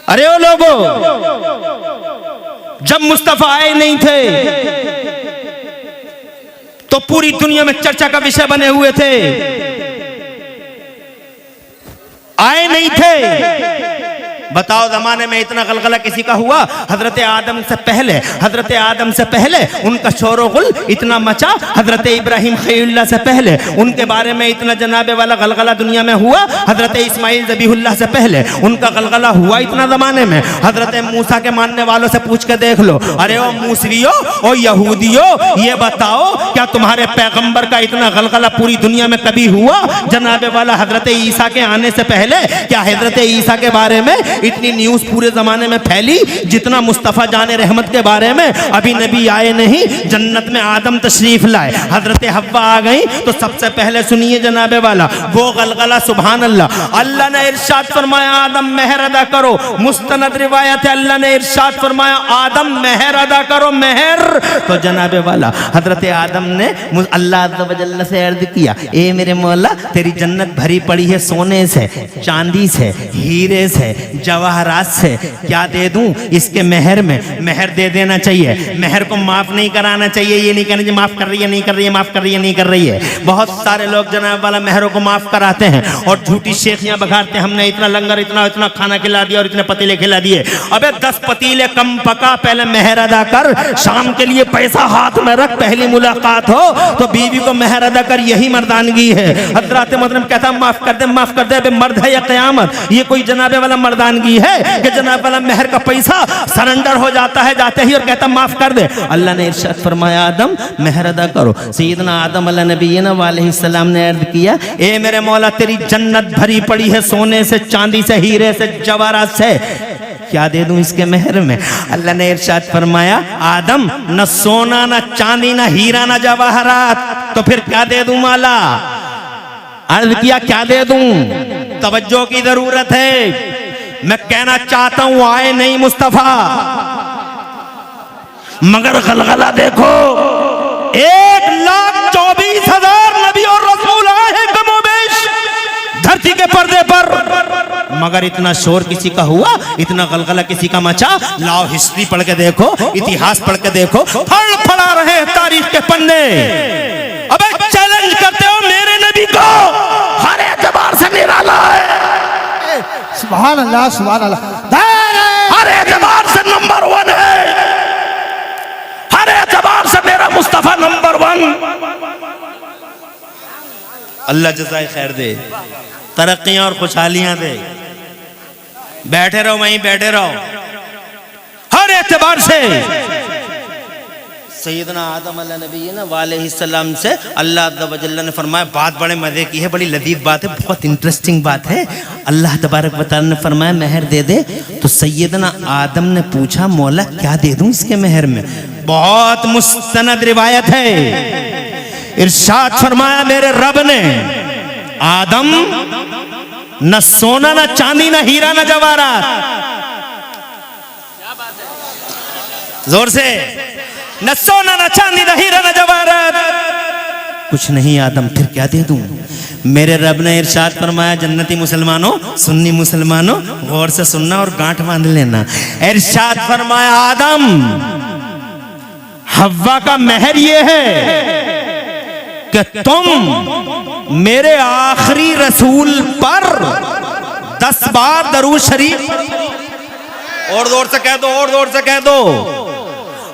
अरे ओ लोगों, जब मुस्तफ़ा आए नहीं थे तो पूरी दुनिया में चर्चा का विषय बने हुए थे। आए नहीं थे। बताओ जमाने में इतना गलगला किसी का हुआ? हजरत आदम से पहले उनका शोरगुल इतना मचा। हजरत इब्राहिम खलीलुल्लाह से पहले उनके बारे में इतना जनाबे वाला गलगला दुनिया में हुआ। हजरत इस्माइल ज़बीहुल्लाह से पहले उनका गलगला हुआ इतना जमाने में। हजरत मूसा के मानने वालों से पूछ के देख लो, अरे ओ मूसरियो, ओ यहूदियो, ये बताओ क्या तुम्हारे पैगंबर का इतना गलगला पूरी दुनिया में कभी हुआ? जनाबे वाला हजरत ईसा के आने से पहले क्या हजरत ईसा के बारे में इतनी न्यूज़ पूरे जमाने में फैली जितना मुस्तफ़ा जाने रहमत के बारे में? अभी नबी आए नहीं, जन्नत में आदम तशरीफ लाए, हजरत हव्वा आ गई, तो सबसे पहले सुनिए जनाबे वाला वो गलगला। सुभान अल्लाह। अल्लाह ने इरशाद फरमाया आदम मेहर अदा करो। मुस्तनद रिवायत है, अल्लाह ने इरशाद फरमाया आदम मेहर अदा करो, मेहर। तो जनाबे वाला हजरत आदम ने अल्लाह अज़्ज़ व जल्ल से अर्ज किया, ए मेरे मौला, तेरी जन्नत भरी पड़ी है सोने से, चांदी से, हीरे से, जवाहरात से, क्या दे दूं इसके मेहर में? मेहर दे देना चाहिए, मेहर को माफ नहीं कराना चाहिए। ये नहीं कहना माफ कर रही है, नहीं कर रही है, माफ कर रही है, नहीं कर रही है। बहुत सारे लोग जनाब वाला मेहरों को माफ कराते हैं और झूठी शेखियां बघारते हैं, हमने इतना लंगर, इतना खाना खिला दिया और इतने पतीले खिला दिए। अबे 10 पतीले कम पका, पहले मेहर अदा कर। शाम के लिए पैसा हाथ में रख, पहली मुलाकात हो तो बीवी को मेहर अदा कर, यही मर्दानगी है। हजरत मतलब कहता माफ कर दे, माफ कर दे। अबे मर्द है या कयामत? ये कोई जनाबे वाला मर्दानगी है कि जनाब वाला मेहर का पैसा सरेंडर हो जाता है जाते ही और कहता माफ कर दे? अल्लाह ने इरशाद फरमाया आदम मेहर अदा करो। सैयदना आदम अलैहिस्सलाम अलैहिस्सलाम ने अर्ज किया, ए मेरे मौला, तेरी जन्नत भरी पड़ी है सोने से, चांदी से, हीरे से, जवाहरात से, क्या दे दूं इसके मेहर में? अल्लाह ने इरशाद फरमाया आदम, न सोना, न चांदी, न हीरा, न जवाहरात, तो फिर क्या दे दूं मौला? अर्ज किया क्या दे दूं? तवज्जो की जरूरत है। मैं कहना चाहता हूं आए नहीं मुस्तफा, मगर गलगला देखो। 1,24,000 नबी और रसूल आए हैं कमोबेश धरती के पर्दे पर, मगर इतना शोर किसी का हुआ, इतना गलगला किसी का मचा? लाओ हिस्ट्री पढ़ के देखो, इतिहास पढ़ के देखो, फड़ा रहे हैं तारीख के पन्ने। अबे चैलेंज करते हो मेरे नबी को, हर एतबार से निराला है। सुभान अल्लाह, सुभान अल्लाह। हर एतबार से नंबर 1 है, हर एतबार से मेरा मुस्तफा नंबर 1। अल्लाह जज़ाए खैर दे, तरक्कियां और खुशहालियां दे। बैठे रहो, वहीं बैठे रहो। हर एतबार से सैयदना आदम अलैहिस्सलाम से अल्लाह अज़्ज़ व जल्ल ने फरमाया, बात बड़े मज़े की है, बड़ी लजीज बात है, बहुत इंटरेस्टिंग बात है। अल्लाह तबारक व तआला ने फरमाया मेहर दे दे। तो सैयदना आदम ने पूछा मौला क्या दे दूं इसके मेहर में? बहुत मुस्तनद रिवायत है, इरशाद फरमाया मेरे रब ने, आदम न सोना, न चांदी, न हीरा, न जवाहरात, जोर से, न सोना, न चांदी, न हीरा, न जवाहरात, कुछ नहीं आदम, फिर क्या दे दूं? मेरे रब ने इरशाद फरमाया, जन्नती मुसलमानों, सुन्नी मुसलमानों, गौर से सुनना और गांठ बांध लेना। इरशाद फरमाया आदम, हव्वा का मेहर ये है कि तुम मेरे आखिरी रसूल पर 10 बार दरूद शरीफ, और जोर से कह दो, और जोर से कह दो।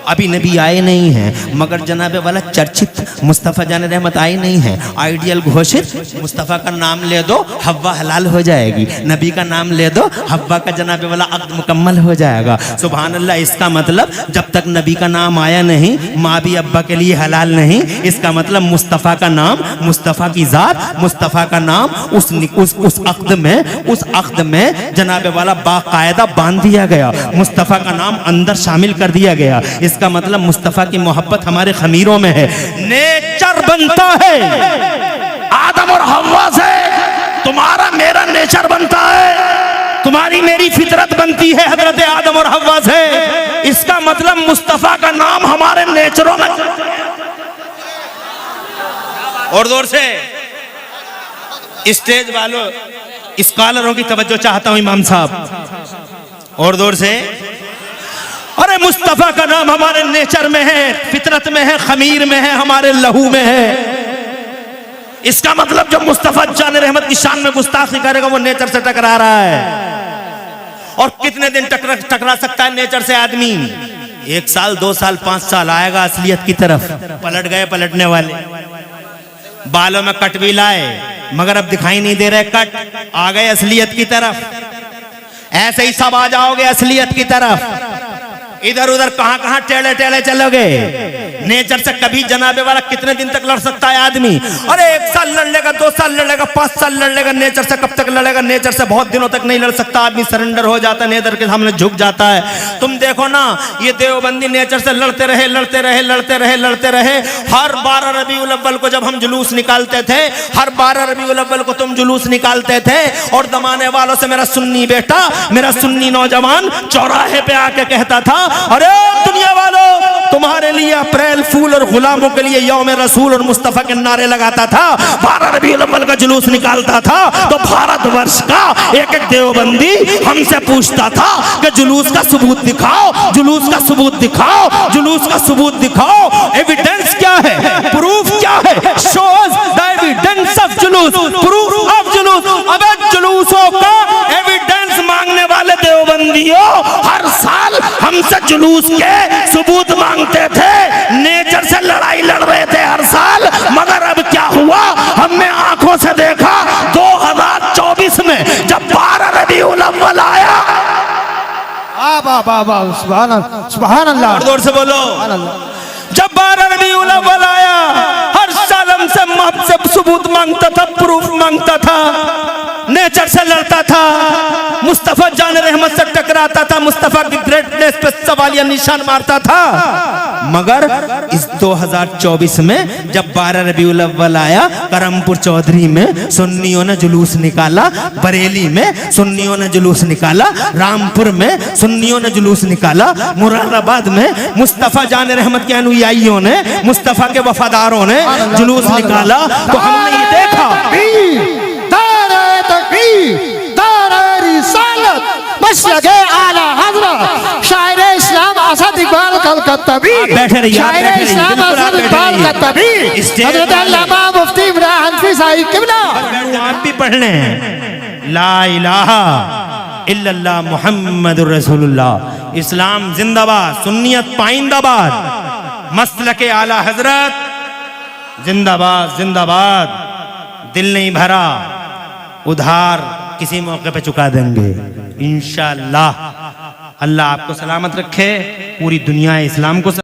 अभी नबी आए नहीं हैं, मगर जनाबे वाला चर्चित मुस्तफ़ा जाने रहमत आए नहीं हैं, आइडियल घोषित मुस्तफ़ा का नाम ले दो, हव्वा हलाल हो जाएगी। नबी का नाम ले दो, हव्वा का जनाबे वाला अक़्द मुकम्मल हो जाएगा। सुभान अल्लाह। इसका मतलब जब तक नबी का नाम आया नहीं, माँ भी अब्बा के लिए हलाल नहीं। इसका मतलब मुस्तफ़ा का नाम, मुस्तफ़ा की ज़ात, मुस्तफ़ा का नाम उस अक़्द में जनाबे वाला बाकायदा बांध दिया गया, मुस्तफ़ा का नाम अंदर शामिल कर दिया गया। इसका मतलब मुस्तफ़ा की मोहब्बत हमारे खमीरों में है। नेचर बनता है आदम और हव्वा से, तुम्हारा मेरा नेचर बनता है, तुम्हारी मेरी फितरत बनती है हजरत आदम और हव्वा से। इसका मतलब मुस्तफ़ा का नाम हमारे नेचरों में। और जोर से स्टेज वालों, स्कॉलरों की तवज्जो चाहता हूं इमाम साहब, और जोर से। अरे मुस्तफ़ा का नाम हमारे नेचर में है, फितरत में है, खमीर में है, हमारे लहू में है। इसका मतलब जब मुस्तफा जान रहमत की शान में गुस्ताखी करेगा वो नेचर से टकरा रहा है। और कितने दिन टकरा सकता है नेचर से आदमी? 1 साल 2 साल 5 साल आएगा असलियत की तरफ। पलट गए पलटने वाले, बालों में कट भी लाए मगर अब दिखाई नहीं दे रहे कट, आ गए असलियत की तरफ। ऐसे ही सब आ जाओगे असलियत की तरफ। इधर उधर कहां कहां टेढ़े टेढ़े चलोगे। नेचर से कभी जनाबे वाला कितने दिन तक लड़ सकता है आदमी? अरे 1 साल लड़ लेगा, 2 साल लड़ लेगा, 5 साल लड़ लेगा। नेचर से कब तक लड़ेगा? नेचर से बहुत दिनों तक नहीं लड़ सकता आदमी, सरेंडर हो जाता है, नेचर के सामने झुक जाता है। तुम देखो ना, ये देवबंदी नेचर से लड़ते रहे लड़ते रहे लड़ते रहे लड़ते रहे। हर 12 रबीउल अव्वल को जब हम जुलूस निकालते थे, हर 12 रबीउल अव्वल को तुम जुलूस निकालते थे, और दमाने वालों से मेरा सुन्नी बेटा, मेरा सुन्नी नौजवान चौराहे पे आके कहता था, अरे दुनिया वालों, तुम्हारे लिए अप्रैल फूल और गुलामों के लिए यौम रसूल और मुस्तफा के नारे लगाता था। 12 रबीउल अव्वल का जुलूस निकालता था तो भारतवर्ष का एक एक देवबंदी हमसे पूछता था कि जुलूस का सबूत दिखाओ, जुलूस का सबूत दिखाओ, जुलूस का सबूत दिखाओ। एविडेंस क्या है? प्रूफ क्या है? शोज द एविडेंस ऑफ जुलूस, प्रूफ ऑफ जुलूस। अबे जुलूसों का एविडेंस मांगने वाले देवबंदियों हर साल हमसे जुलूस के सबूत मांगते थे। नेचर से लड़ाई लड़ रहे थे हर साल, मगर अब क्या हुआ? हमने आंखों से देखा 2024 में जब 12 रबीउल अव्वल आया। सुभान अल्लाह, जोर से बोलो। जब 12 रबीउल अव्वल आया, हर साल हमसे सबूत मांगता था, प्रूफ मांगता था, नेचर से लड़ता था, मुस्तफा जान रहमत से टकराता था, मुस्तफा की ग्रेटनेस पे सवालिया निशान मारता था। मगर इस 2024 में जब 12 रबीउल अव्वल आया, करमपुर चौधरी में सुन्नियों ने जुलूस निकाला, बरेली में सुन्नियों ने जुलूस निकाला, रामपुर में सुन्नियों ने जुलूस निकाला, मुरादाबाद में मुस्तफा जान रहमत के अनुयायियों ने, मुस्तफा के वफादारों ने जुलूस निकाला। तो हमने ये देखा मसलके आला हज़रत शायर इस्लाम असद इकबाल कलकत्तावी, बैठे रहिए, शायर इस्लाम असद इकबाल कलकत्तावी, हज़रत अल्लामा मुफ्ती इमरान हनफी साहिब किबला। आप भी पढ़ लें, ला इलाहा इल्लल्लाह मुहम्मदुर रसूलुल्लाह। इस्लाम जिंदाबाद, सुन्नियत पाइंदाबाद, मसलके आला हजरत जिंदाबाद जिंदाबाद। दिल नहीं भरा, उधार किसी मौके पे चुका देंगे इंशाअल्लाह। अल्लाह आपको सलामत रखे, पूरी दुनिया इस्लाम को